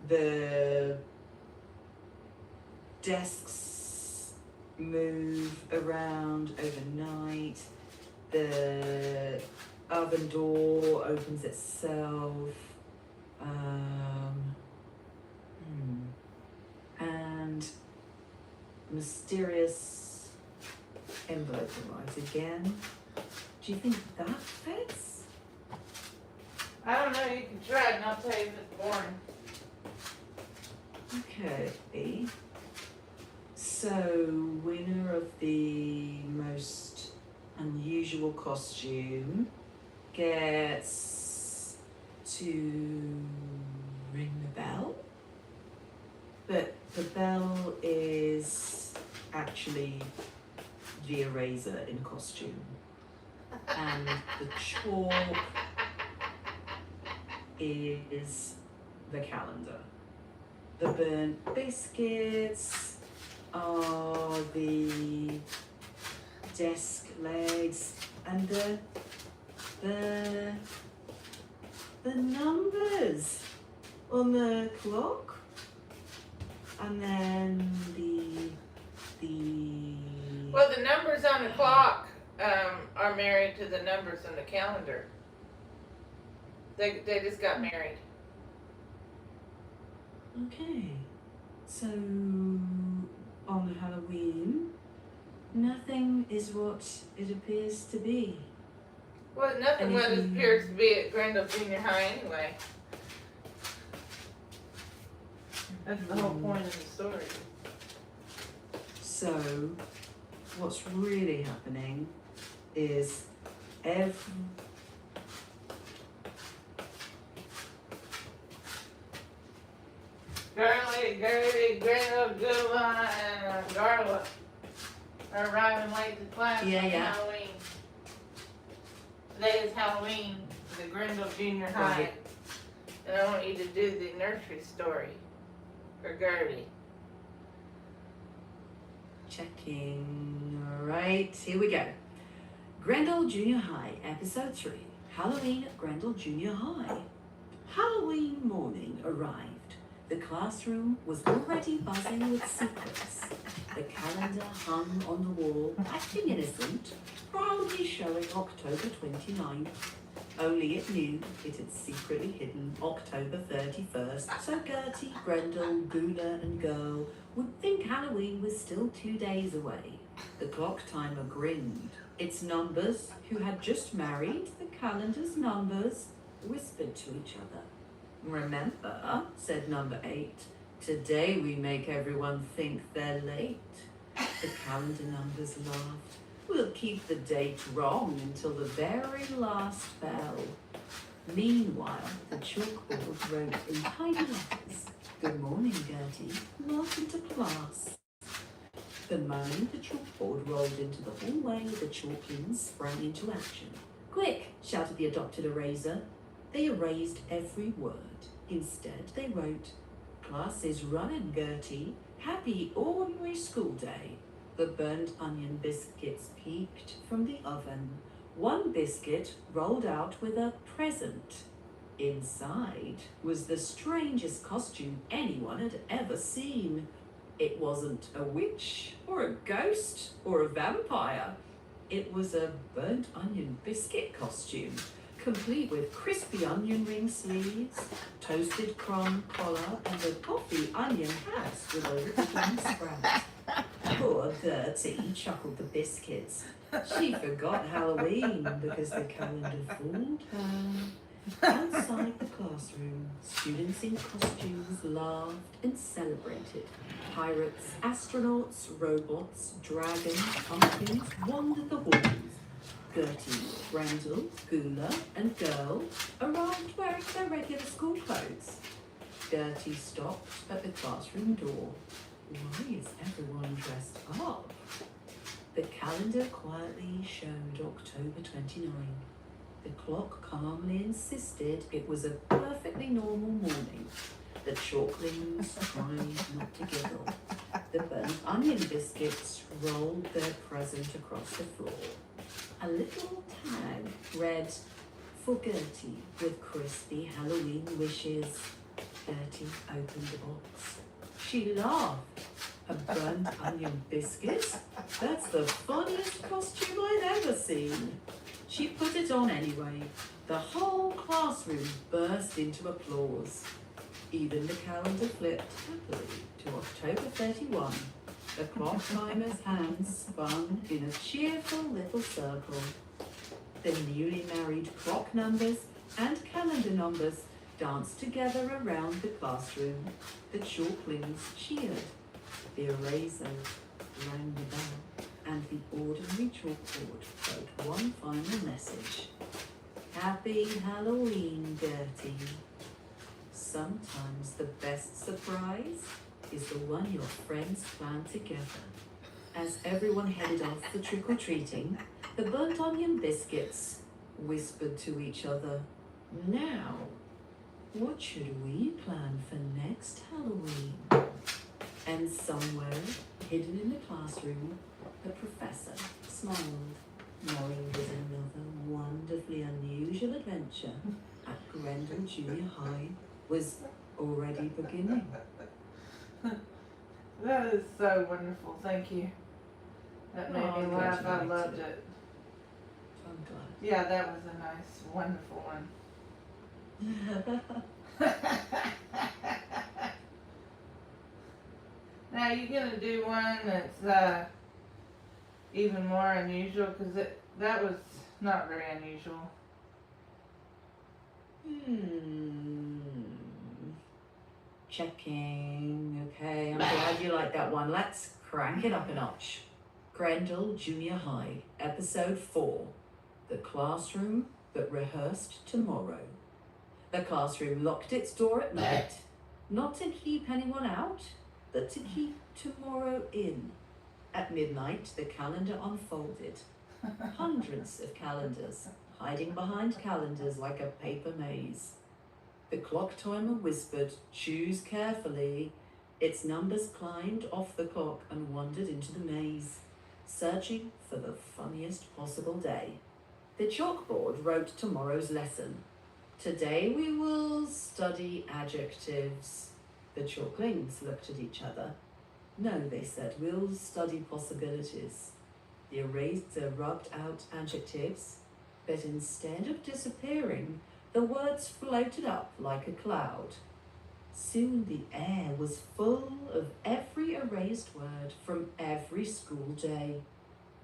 the desks move around overnight. The oven door opens itself. And mysterious envelope arrives again. Do you think that fits? I don't know, you can try it and I'll tell you if it's boring. Okay. So, winner of the most unusual costume gets to ring the bell. But the bell is actually the eraser in costume. And the chalk is the calendar. The burnt biscuits are the desk legs, and the numbers on the clock, and then Well, the numbers on the clock are married to the numbers on the calendar. They just got married. Okay, so on Halloween, nothing is what it appears to be. Well, nothing what it appears to be at Grendel Junior High anyway. That's the whole point of the story. So, what's really happening is Girly, Grendel, Gula, and Darla are arriving late to class on Halloween. Today is Halloween for the Grendel Junior High. Right. And I want you to do the nursery story for Gertie. Checking. Alright, here we go. Grendel Junior High, Episode 3. Halloween at Grendel Junior High. Halloween morning arrived. The classroom was already buzzing with secrets. The calendar hung on the wall, acting innocent, proudly showing October 29th. Only it knew it had secretly hidden October 31st, so Gertie, Grendel, Gula, and Girl would think Halloween was still 2 days away. The clock timer grinned. Its numbers, who had just married the calendar's numbers, whispered to each other. Remember, said number 8, today we make everyone think they're late. The calendar numbers laughed. We'll keep the date wrong until the very last bell. Meanwhile, the chalkboard wrote in tiny letters, Good morning, Gertie. Welcome to class. The moment the chalkboard rolled into the hallway, the chalklings sprang into action. Quick, shouted the adopted eraser. They erased every word. Instead, they wrote, Class is running, Gertie. Happy ordinary school day. The burnt onion biscuits peeked from the oven. One biscuit rolled out with a present. Inside was the strangest costume anyone had ever seen. It wasn't a witch or a ghost or a vampire. It was a burnt onion biscuit costume, complete with crispy onion ring sleeves, toasted crumb collar, and a coffee onion hat with a rippling sprout. Poor Gertie, chuckled the biscuits. She forgot Halloween because the calendar fooled her. Outside the classroom, students in costumes laughed and celebrated. Pirates, astronauts, robots, dragons, pumpkins wandered the halls. Gertie, Grendel, Gula, and Girl arrived wearing their regular school clothes. Gertie stopped at the classroom door. Why is everyone dressed up? The calendar quietly showed October 29. The clock calmly insisted it was a perfectly normal morning. The chalklings tried not to giggle. The burnt onion biscuits rolled their present across the floor. A little tag read, For Gertie, with crispy Halloween wishes. Gertie opened the box. She laughed, A burnt onion biscuit? That's the funniest costume I've ever seen. She put it on anyway. The whole classroom burst into applause. Even the calendar flipped happily to October 31. The clock timer's hands spun in a cheerful little circle. The newly married clock numbers and calendar numbers danced together around the classroom. The chalklings cheered. The eraser rang the bell, and the ordinary chalkboard wrote one final message. Happy Halloween, Gertie. Sometimes the best surprise is the one your friends plan together. As everyone headed off for trick-or-treating, the burnt onion biscuits whispered to each other, "Now, what should we plan for next Halloween?" And somewhere, hidden in the classroom, the professor smiled, knowing that another wonderfully unusual adventure at Grendel Junior High was already beginning. That is so wonderful. Thank you. That made Oh, me I'm glad laugh. you I liked loved it. it. I'm glad. Yeah, that was a nice, wonderful one. Now you're gonna do one that's even more unusual because that was not very unusual. Checking. Okay, I'm glad you like that one. Let's crank it up a notch. Grendel Junior High, Episode 4. The classroom that rehearsed tomorrow. The classroom locked its door at night, not to keep anyone out, but to keep tomorrow in. At midnight, the calendar unfolded. Hundreds of calendars, hiding behind calendars like a paper maze. The clock timer whispered, "Choose carefully." Its numbers climbed off the clock and wandered into the maze, searching for the funniest possible day. The chalkboard wrote tomorrow's lesson. Today we will study adjectives. The chalklings looked at each other. No, they said, we'll study possibilities. The eraser rubbed out adjectives, but instead of disappearing, the words floated up like a cloud. Soon the air was full of every erased word from every school day.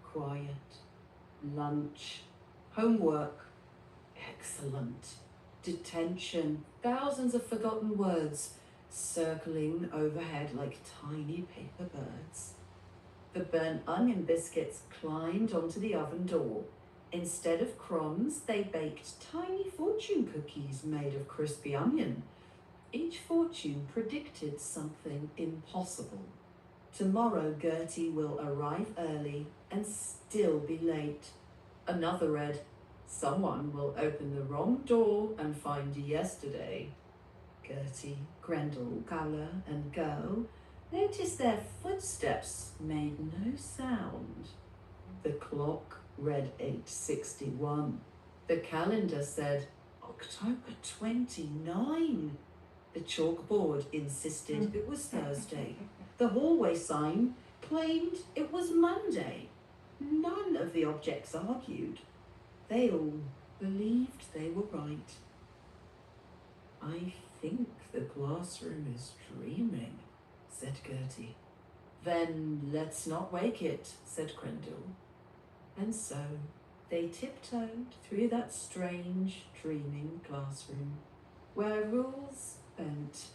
Quiet, lunch, homework, excellent, detention, thousands of forgotten words circling overhead like tiny paper birds. The burnt onion biscuits climbed onto the oven door. Instead of crumbs, they baked tiny fortune cookies made of crispy onion. Each fortune predicted something impossible. Tomorrow, Gertie will arrive early and still be late. Another read, someone will open the wrong door and find yesterday. Gertie, Grendel, Gala, and Go noticed their footsteps made no sound. The clock read 8:61. The calendar said October 29. The chalkboard insisted it was Thursday. The hallway sign claimed it was Monday. None of the objects argued. They all believed they were right. "I think the classroom is dreaming," said Gertie. "Then let's not wake it," said Grendel. And so they tiptoed through that strange, dreaming classroom, where rules bent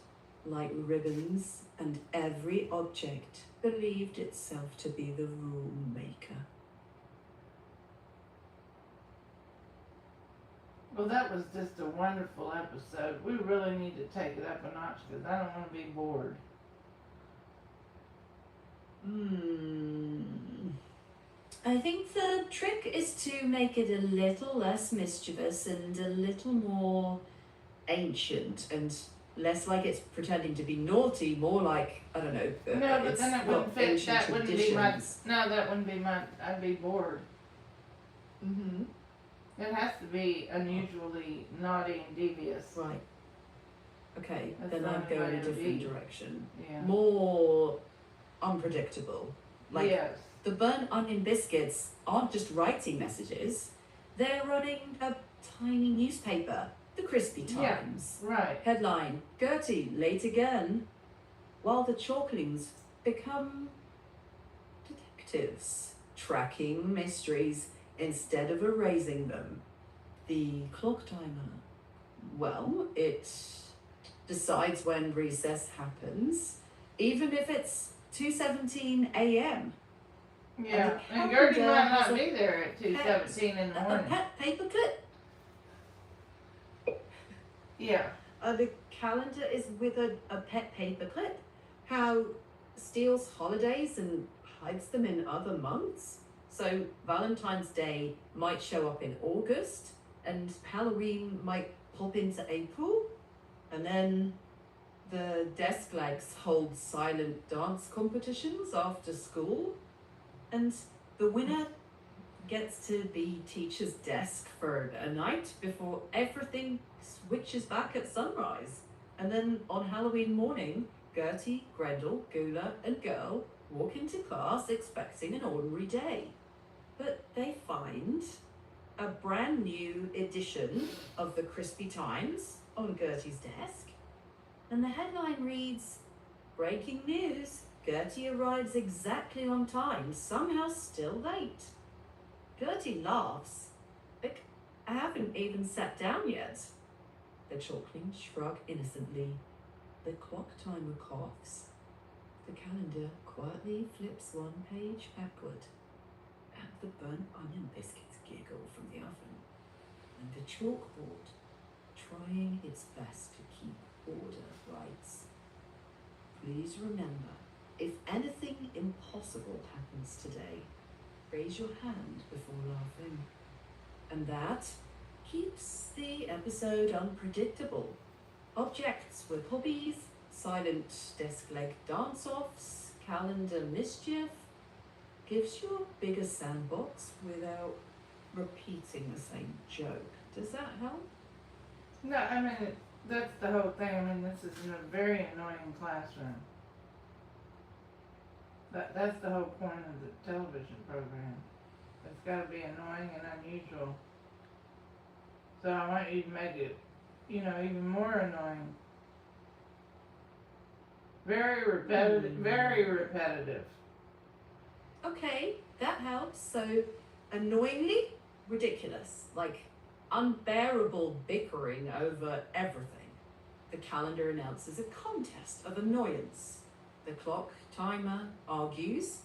like ribbons and every object believed itself to be the rule maker. Well, that was just a wonderful episode. We really need to take it up a notch because I don't want to be bored. I think the trick is to make it a little less mischievous and a little more ancient and less like it's pretending to be naughty, more like, I don't know, No, but it's then it got wouldn't fit. ancient That wouldn't be my. traditions. No, that wouldn't be my. I'd be bored. Mm-hmm. It has to be unusually naughty and devious. Right. Okay, That's then the I'd only go way in a it would different be. direction. Yeah. More unpredictable. Like, Yes. the burnt onion biscuits aren't just writing messages, they're running a tiny newspaper, the Crispy Yeah. Times. Right. Headline, Gertie, late again. While the chalklings become detectives, tracking mysteries instead of erasing them. The clock timer, well, it decides when recess happens, even if it's 2:17 a.m. Yeah. the And Gertie calendar might not has be there at 2:17 in the a morning. pet paper clip. Yeah. The calendar is with a pet paper clip. How steals holidays and hides them in other months. So Valentine's Day might show up in August, and Halloween might pop into April, and then the desk legs hold silent dance competitions after school, and the winner gets to be teacher's desk for a night before everything switches back at sunrise. And then on Halloween morning, Gertie, Grendel, Gula, and Girl walk into class expecting an ordinary day. But they find a brand new edition of the Crispy Times on Gertie's desk. And the headline reads, Breaking news, Gertie arrives exactly on time, somehow still late. Gertie laughs. I haven't even sat down yet. The chalklings shrug innocently. The clock timer coughs. The calendar quietly flips one page backward. And the burnt onion biscuits giggle from the oven. And the chalkboard, trying its best to keep order, writes, Please remember, if anything impossible happens today, raise your hand before laughing. And that keeps the episode unpredictable. Objects with hobbies, silent desk leg dance-offs, calendar mischief, gives you a bigger sandbox without repeating the same joke. Does that help? No, I mean, that's the whole thing. I mean, this is in a very annoying classroom. That's the whole point of the television program. It's got to be annoying and unusual. So I want you to make it, even more annoying. Very repetitive. Very repetitive. Okay, that helps. So, annoyingly ridiculous, like unbearable bickering over everything. The calendar announces a contest of annoyance. The clock timer argues.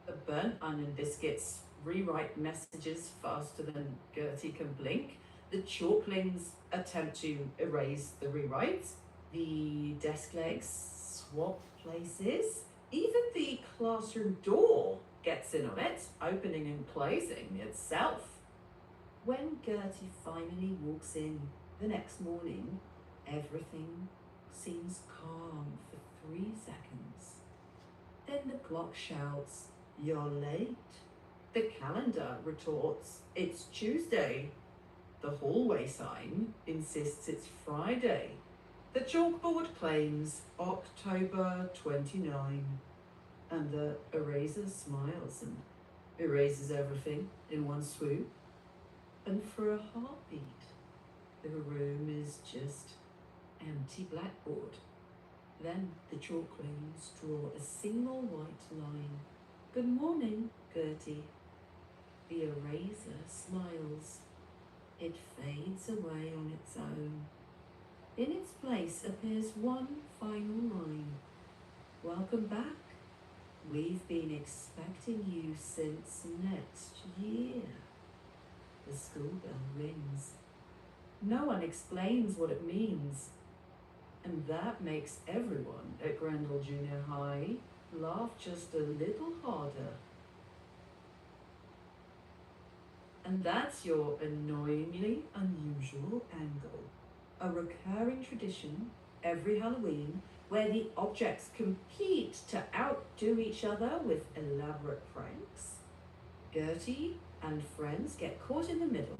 The burnt onion biscuits rewrite messages faster than Gertie can blink. The chalklings attempt to erase the rewrites. The desk legs swap places. Even the classroom door gets in on it, opening and closing itself. When Gertie finally walks in the next morning, everything seems calm for 3 seconds. Then the clock shouts, You're late. The calendar retorts, It's Tuesday. The hallway sign insists it's Friday. The chalkboard claims October 29. And the eraser smiles and erases everything in one swoop. And for a heartbeat, the room is just empty blackboard. Then the chalklings draw a single white line. Good morning, Gertie. The eraser smiles. It fades away on its own. In its place appears one final line. Welcome back. We've been expecting you since next year. The school bell rings. No one explains what it means. And that makes everyone at Grendel Junior High laugh just a little harder. And that's your annoyingly unusual angle. A recurring tradition every Halloween where the objects compete to outdo each other with elaborate pranks. Gertie and friends get caught in the middle,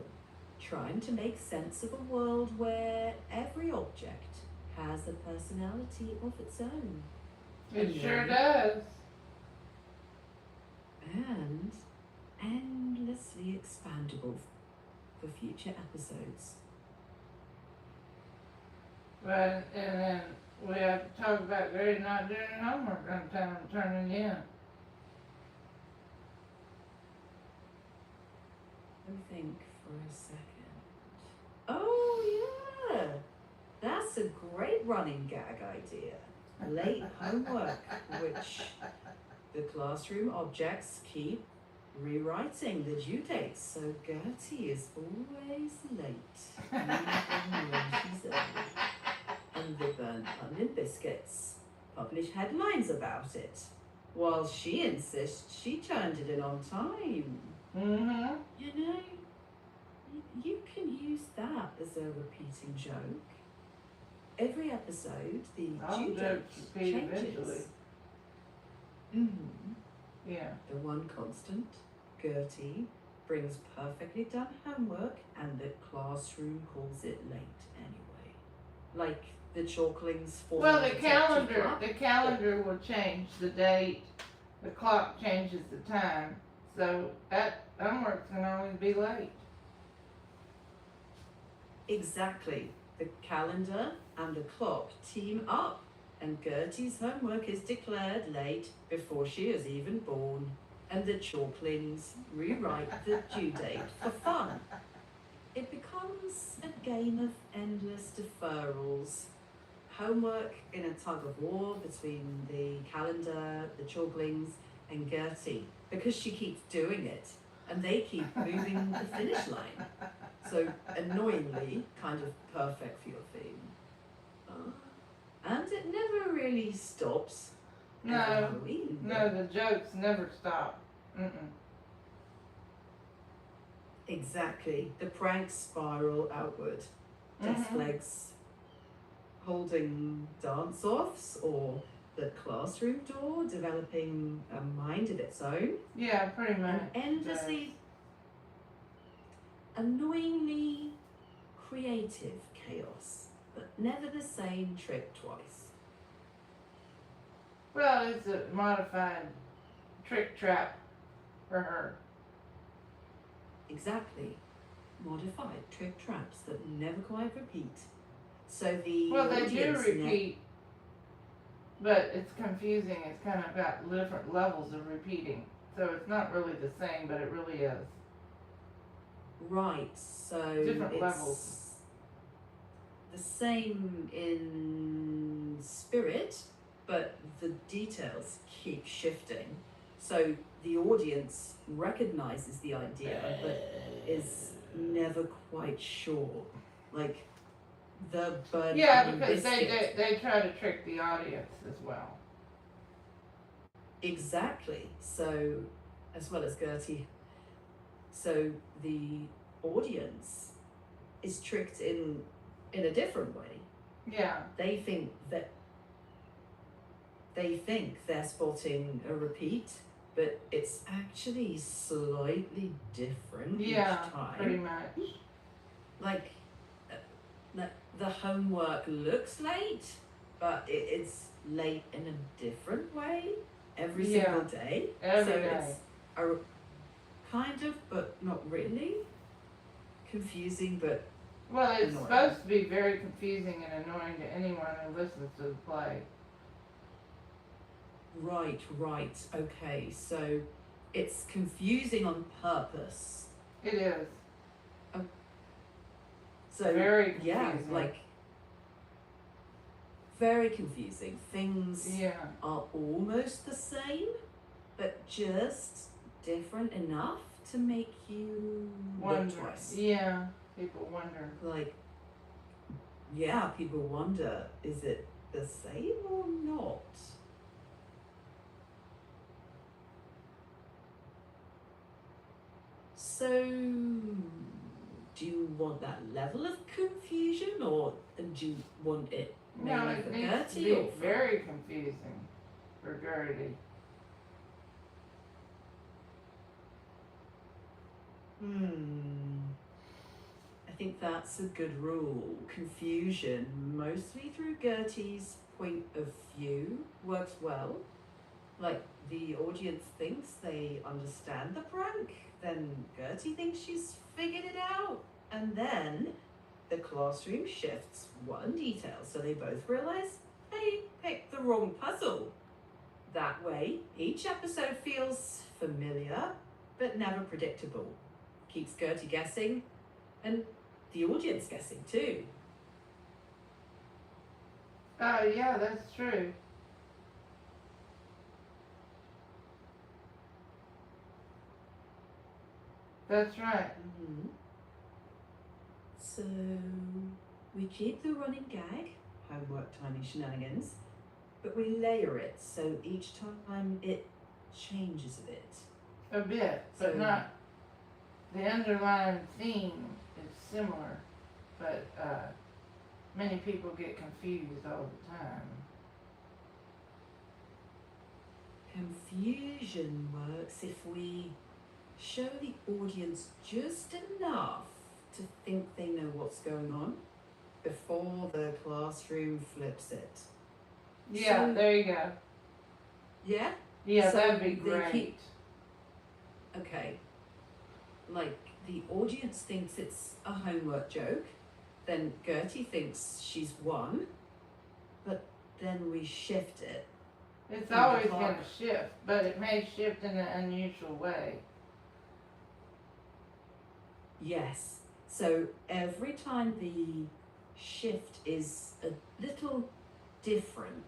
trying to make sense of a world where every object has a personality of its own. It sure does. and endlessly expandable for future episodes. But, and then we have to talk about Grady not doing homework on time and turning in. Let me think for a second. Oh yeah, that's a great running gag idea. Late homework, which the classroom objects keep rewriting the due dates, so Gertie is always late, even when she's early. And the burnt onion biscuits publish headlines about it, while she insists she turned it in on time. Mm-hmm. You know, you can use that as a repeating joke. Every episode, the All due date jokes repeat eventually. changes. Mm-hmm. Yeah. The one constant, Gertie, brings perfectly done homework and the classroom calls it late anyway. Like the Chalklings form Well, a the detective club. calendar will change the date. The clock changes the time. So that homework can always be late. Exactly. The calendar and the clock team up, and Gertie's homework is declared late before she is even born. And the Chalklings rewrite the due date for fun. It becomes a game of endless deferrals. Homework in a tug of war between the calendar, the Chalklings, and Gertie, because she keeps doing it, and they keep moving the finish line. So annoyingly, kind of perfect for your theme. And it never really stops. No, Halloween, no, the jokes never stop. Mm-mm. Exactly. The pranks spiral outward. Desk Mhm. legs holding dance-offs, or the classroom door developing a mind of its own. Yeah, pretty much. And endlessly, annoyingly creative chaos, but never the same trick twice. Well, it's a modified trick trap for her. Exactly. Modified trick traps that never quite repeat. So the Well, they do audience repeat, but it's confusing. It's kind of got different levels of repeating. So it's not really the same, but it really is. right, so Different it's levels. the same in spirit, but the details keep shifting. So the audience recognizes the idea, but is never quite sure. Like the bird Yeah, onion because biscuit. they try to trick the audience as well. Exactly. So, as well as Gertie. So the audience is tricked in a different way. Yeah. They think they're spotting a repeat, but it's actually slightly different Yeah, each time. pretty much. Like the homework looks late, but it's late in a different way every single day. Every so day. it's a kind of, but not really. Confusing, but Well, it's annoying. supposed to be very confusing and annoying to anyone who listens to the play. Right. Okay, so it's confusing on purpose. It is. So Very yeah, confusing. like very confusing. Things Yeah. are almost the same, but just different enough to make you look Wonder. twice. Yeah. People wonder. Like, yeah, people wonder, is it the same or not? So, do you want that level of confusion, or do you want it No, mainly it for needs to Gertie be or for very confusing for Gertie. I think that's a good rule. Confusion, mostly through Gertie's point of view, works well. Like, the audience thinks they understand the prank, then Gertie thinks she's figured it out, and then the classroom shifts one detail so they both realize they picked the wrong puzzle. That way, each episode feels familiar but never predictable. Keeps Gertie guessing, and the audience guessing too. Oh, yeah, that's true. That's right. Mm-hmm. So, we keep the running gag, homework timing shenanigans, but we layer it so each time it changes a bit. A bit, but So- not. The underlying theme is similar, but many people get confused all the time. Confusion works if we show the audience just enough to think they know what's going on before the classroom flips it. Yeah, So- there you go. Yeah? Yeah, So that'd be they great. keep- Okay. Like, the audience thinks it's a homework joke, then Gertie thinks she's won, but then we shift it. It's the always clock. going to shift, but it may shift in an unusual way. Yes. So every time the shift is a little different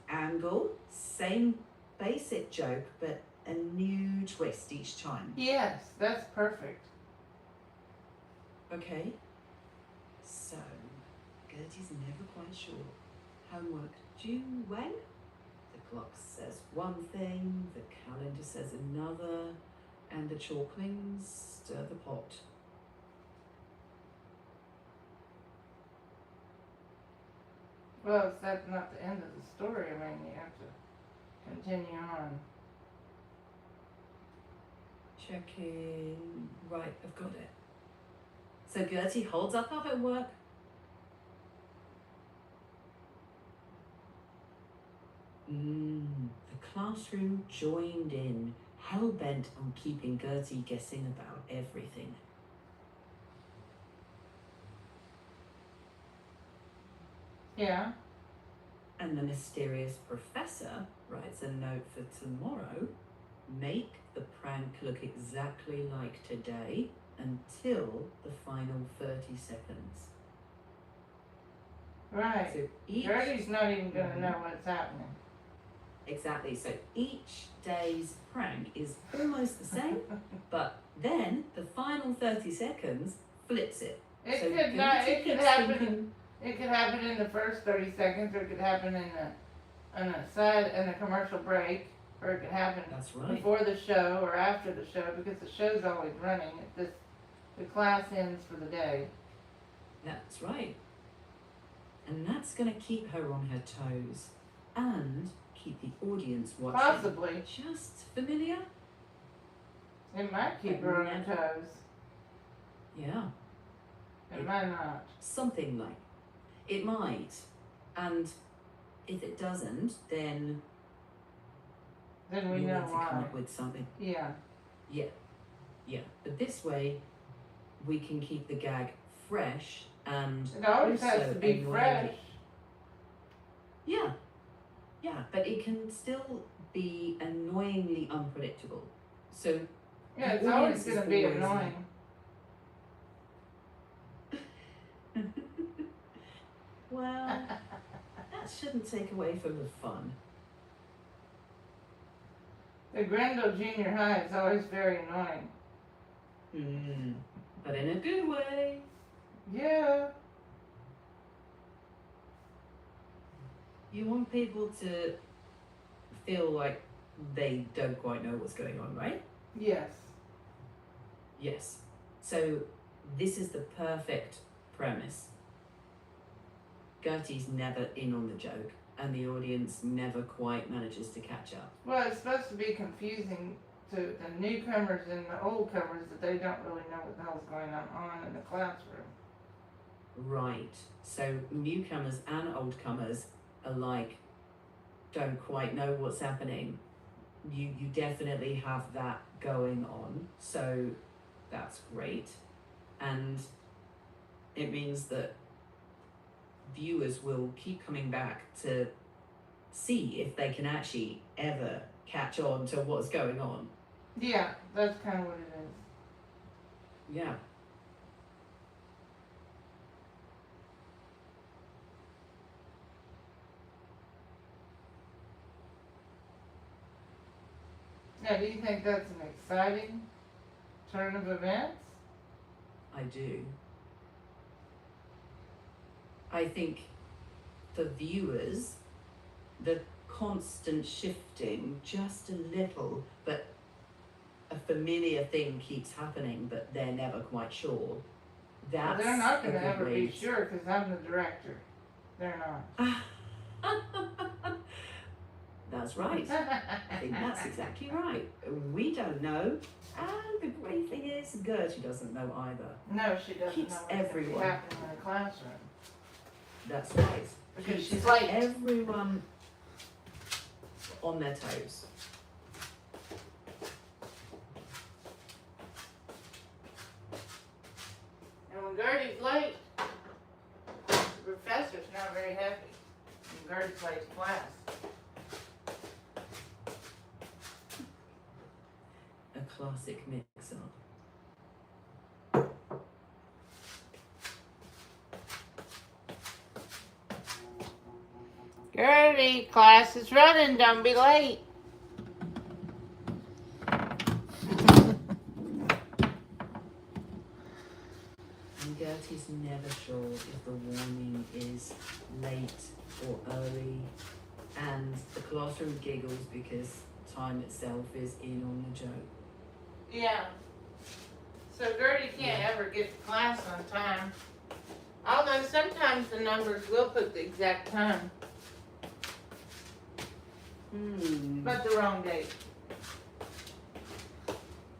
angle, same basic joke, but a new twist each time. Yes, that's perfect. Okay? So, Gertie's never quite sure. Homework due when? The clock says one thing, the calendar says another, and the chalklings stir the pot. Well, that's not the end of the story. I mean, you have to continue on. Checking. Right, I've got it. So Gertie holds up her homework. The classroom joined in, hell-bent on keeping Gertie guessing about everything. Yeah. And the mysterious professor writes a note for tomorrow. Make the prank look exactly like today until the final 30 seconds. Right. So each Gertie's not even going to know what's happening. Exactly. So each day's prank is almost the same, but then the final 30 seconds flips it. It So could not. Gertie It could keeps happen. thinking- It could happen in the first 30 seconds, or it could happen in a commercial break, or it could happen That's right. before the show or after the show, because the show's always running. The class ends for the day. That's right. And that's going to keep her on her toes and keep the audience watching. Possibly. Just familiar? It might keep her on her toes. Yeah. It might not. Something like. It might. And if it doesn't, then Then we you'll know need to come why. up with something. Yeah. Yeah. But this way, we can keep the gag fresh and It always has also to be annoyingly- fresh. Yeah, but it can still be annoyingly unpredictable. So Yeah, it's The always audience is going to be always annoying. well, that shouldn't take away from the fun. The Grendel Junior High is always very annoying. But in a good way. Yeah. You want people to feel like they don't quite know what's going on, right? Yes. Yes. So this is the perfect premise. Gertie's never in on the joke, and the audience never quite manages to catch up. Well, it's supposed to be confusing to the newcomers and the oldcomers that they don't really know what the hell's going on in the classroom. Right. So newcomers and oldcomers alike don't quite know what's happening, you definitely have that going on. So that's great. And it means that viewers will keep coming back to see if they can actually ever catch on to what's going on. Yeah, that's kind of what it is. Yeah. Now, do you think that's an exciting turn of events? I do. I think for viewers, the constant shifting just a little, but a familiar thing keeps happening, but they're never quite sure. That's Well, they're not going a to good ever way be sure because I'm the director. They're not. That's right. I think that's exactly right. We don't know. And the great thing is, Gertie doesn't know either. No, she doesn't Keeps know what's going to be everyone. happening in the classroom. That's right. Because Keeps she's late. everyone on their toes. And when Gertie's late, the professor's not very happy. When Gertie's late to class. A classic mix-up. Gertie, class is running. Don't be late. And Gertie's never sure if the warning is late or early. And the classroom giggles because time itself is in on the joke. Yeah. So Gertie can't ever get to class on time. Although sometimes the numbers will put the exact time. But the wrong date.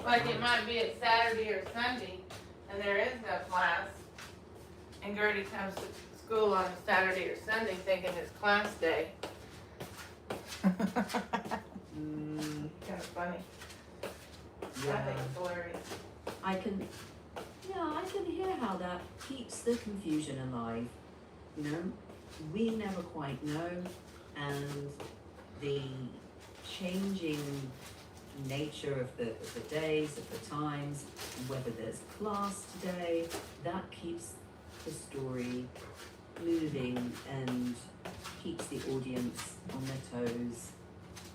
Like it might be at Saturday or Sunday, and there is no class, and Gertie comes to school on Saturday or Sunday thinking it's class day. Kind of funny. Yeah. I think it's hilarious. I can hear how that keeps the confusion alive. You know, we never quite know, and the changing nature of the days, of the times, whether there's class today, that keeps the story moving and keeps the audience on their toes,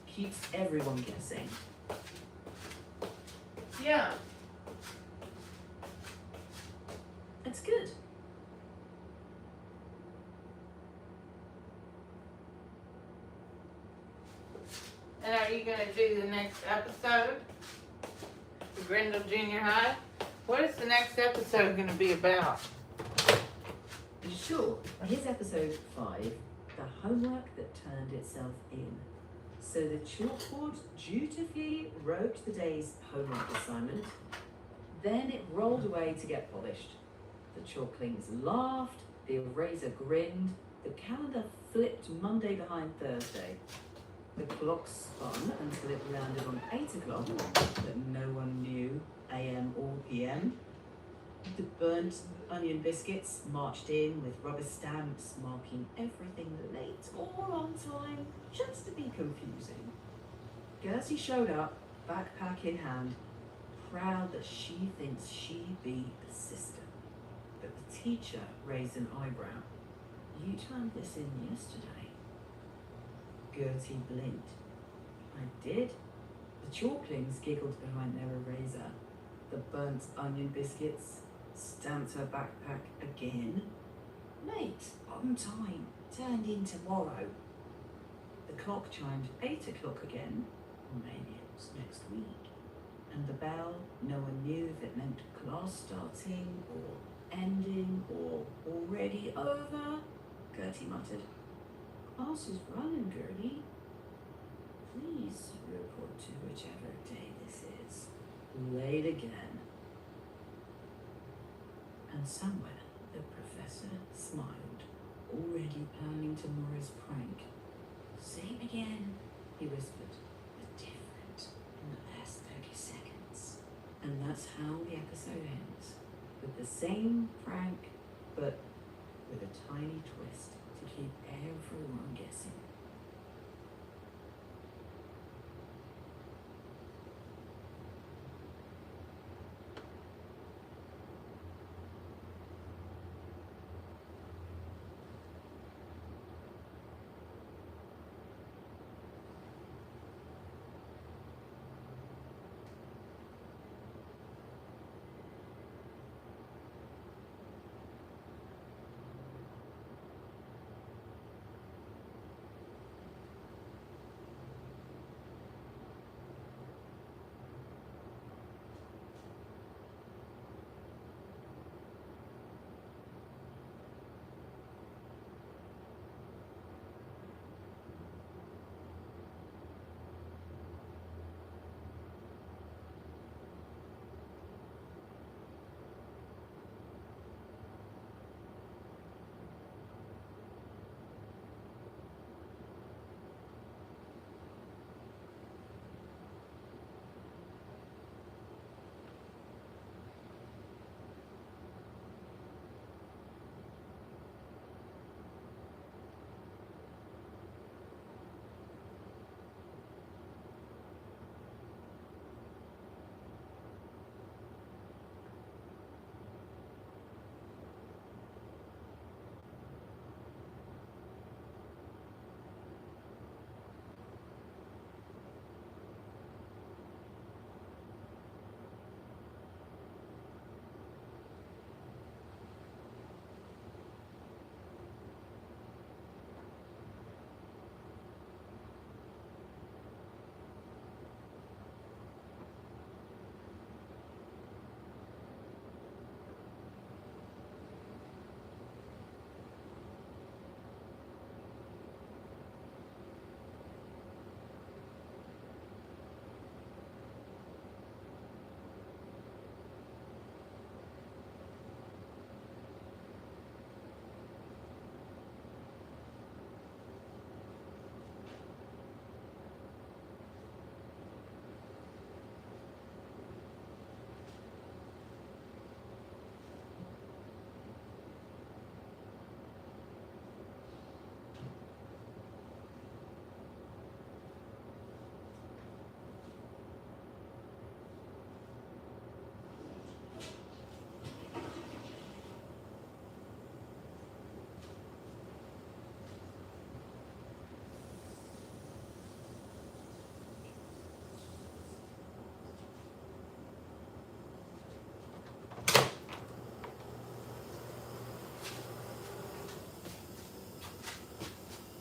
keeps everyone guessing. Yeah. It's good. And are you going to do the next episode? The Grindle Junior High? What is the next episode going to be about? Sure. Here's episode 5, the homework that turned itself in. So the chalkboard dutifully wrote the day's homework assignment. Then it rolled away to get polished. The chalklings laughed, the eraser grinned, the calendar flipped Monday behind Thursday. The clock spun until it landed on 8 o'clock, but no one knew AM or PM. The burnt onion biscuits marched in with rubber stamps marking everything late or on time, just to be confusing. Gertie showed up, backpack in hand, proud that she thinks she be the sister. But the teacher raised an eyebrow. You turned this in yesterday. Gertie blinked. I did. The chalklings giggled behind their eraser. The burnt onion biscuits stamped her backpack again. Late, on time, turned in tomorrow. The clock chimed 8 o'clock again, or maybe it was next week. And the bell, no one knew if it meant class starting, or ending, or already over. Gertie muttered. Class is running, Gertie. Please report to whichever day this is. Late again. And somewhere the professor smiled, already planning tomorrow's prank. Same again. that's how the episode ends. With the same prank, but with a tiny twist to keep everyone guessing.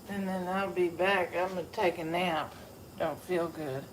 And then I'll be back. I'm gonna take a nap. Don't feel good.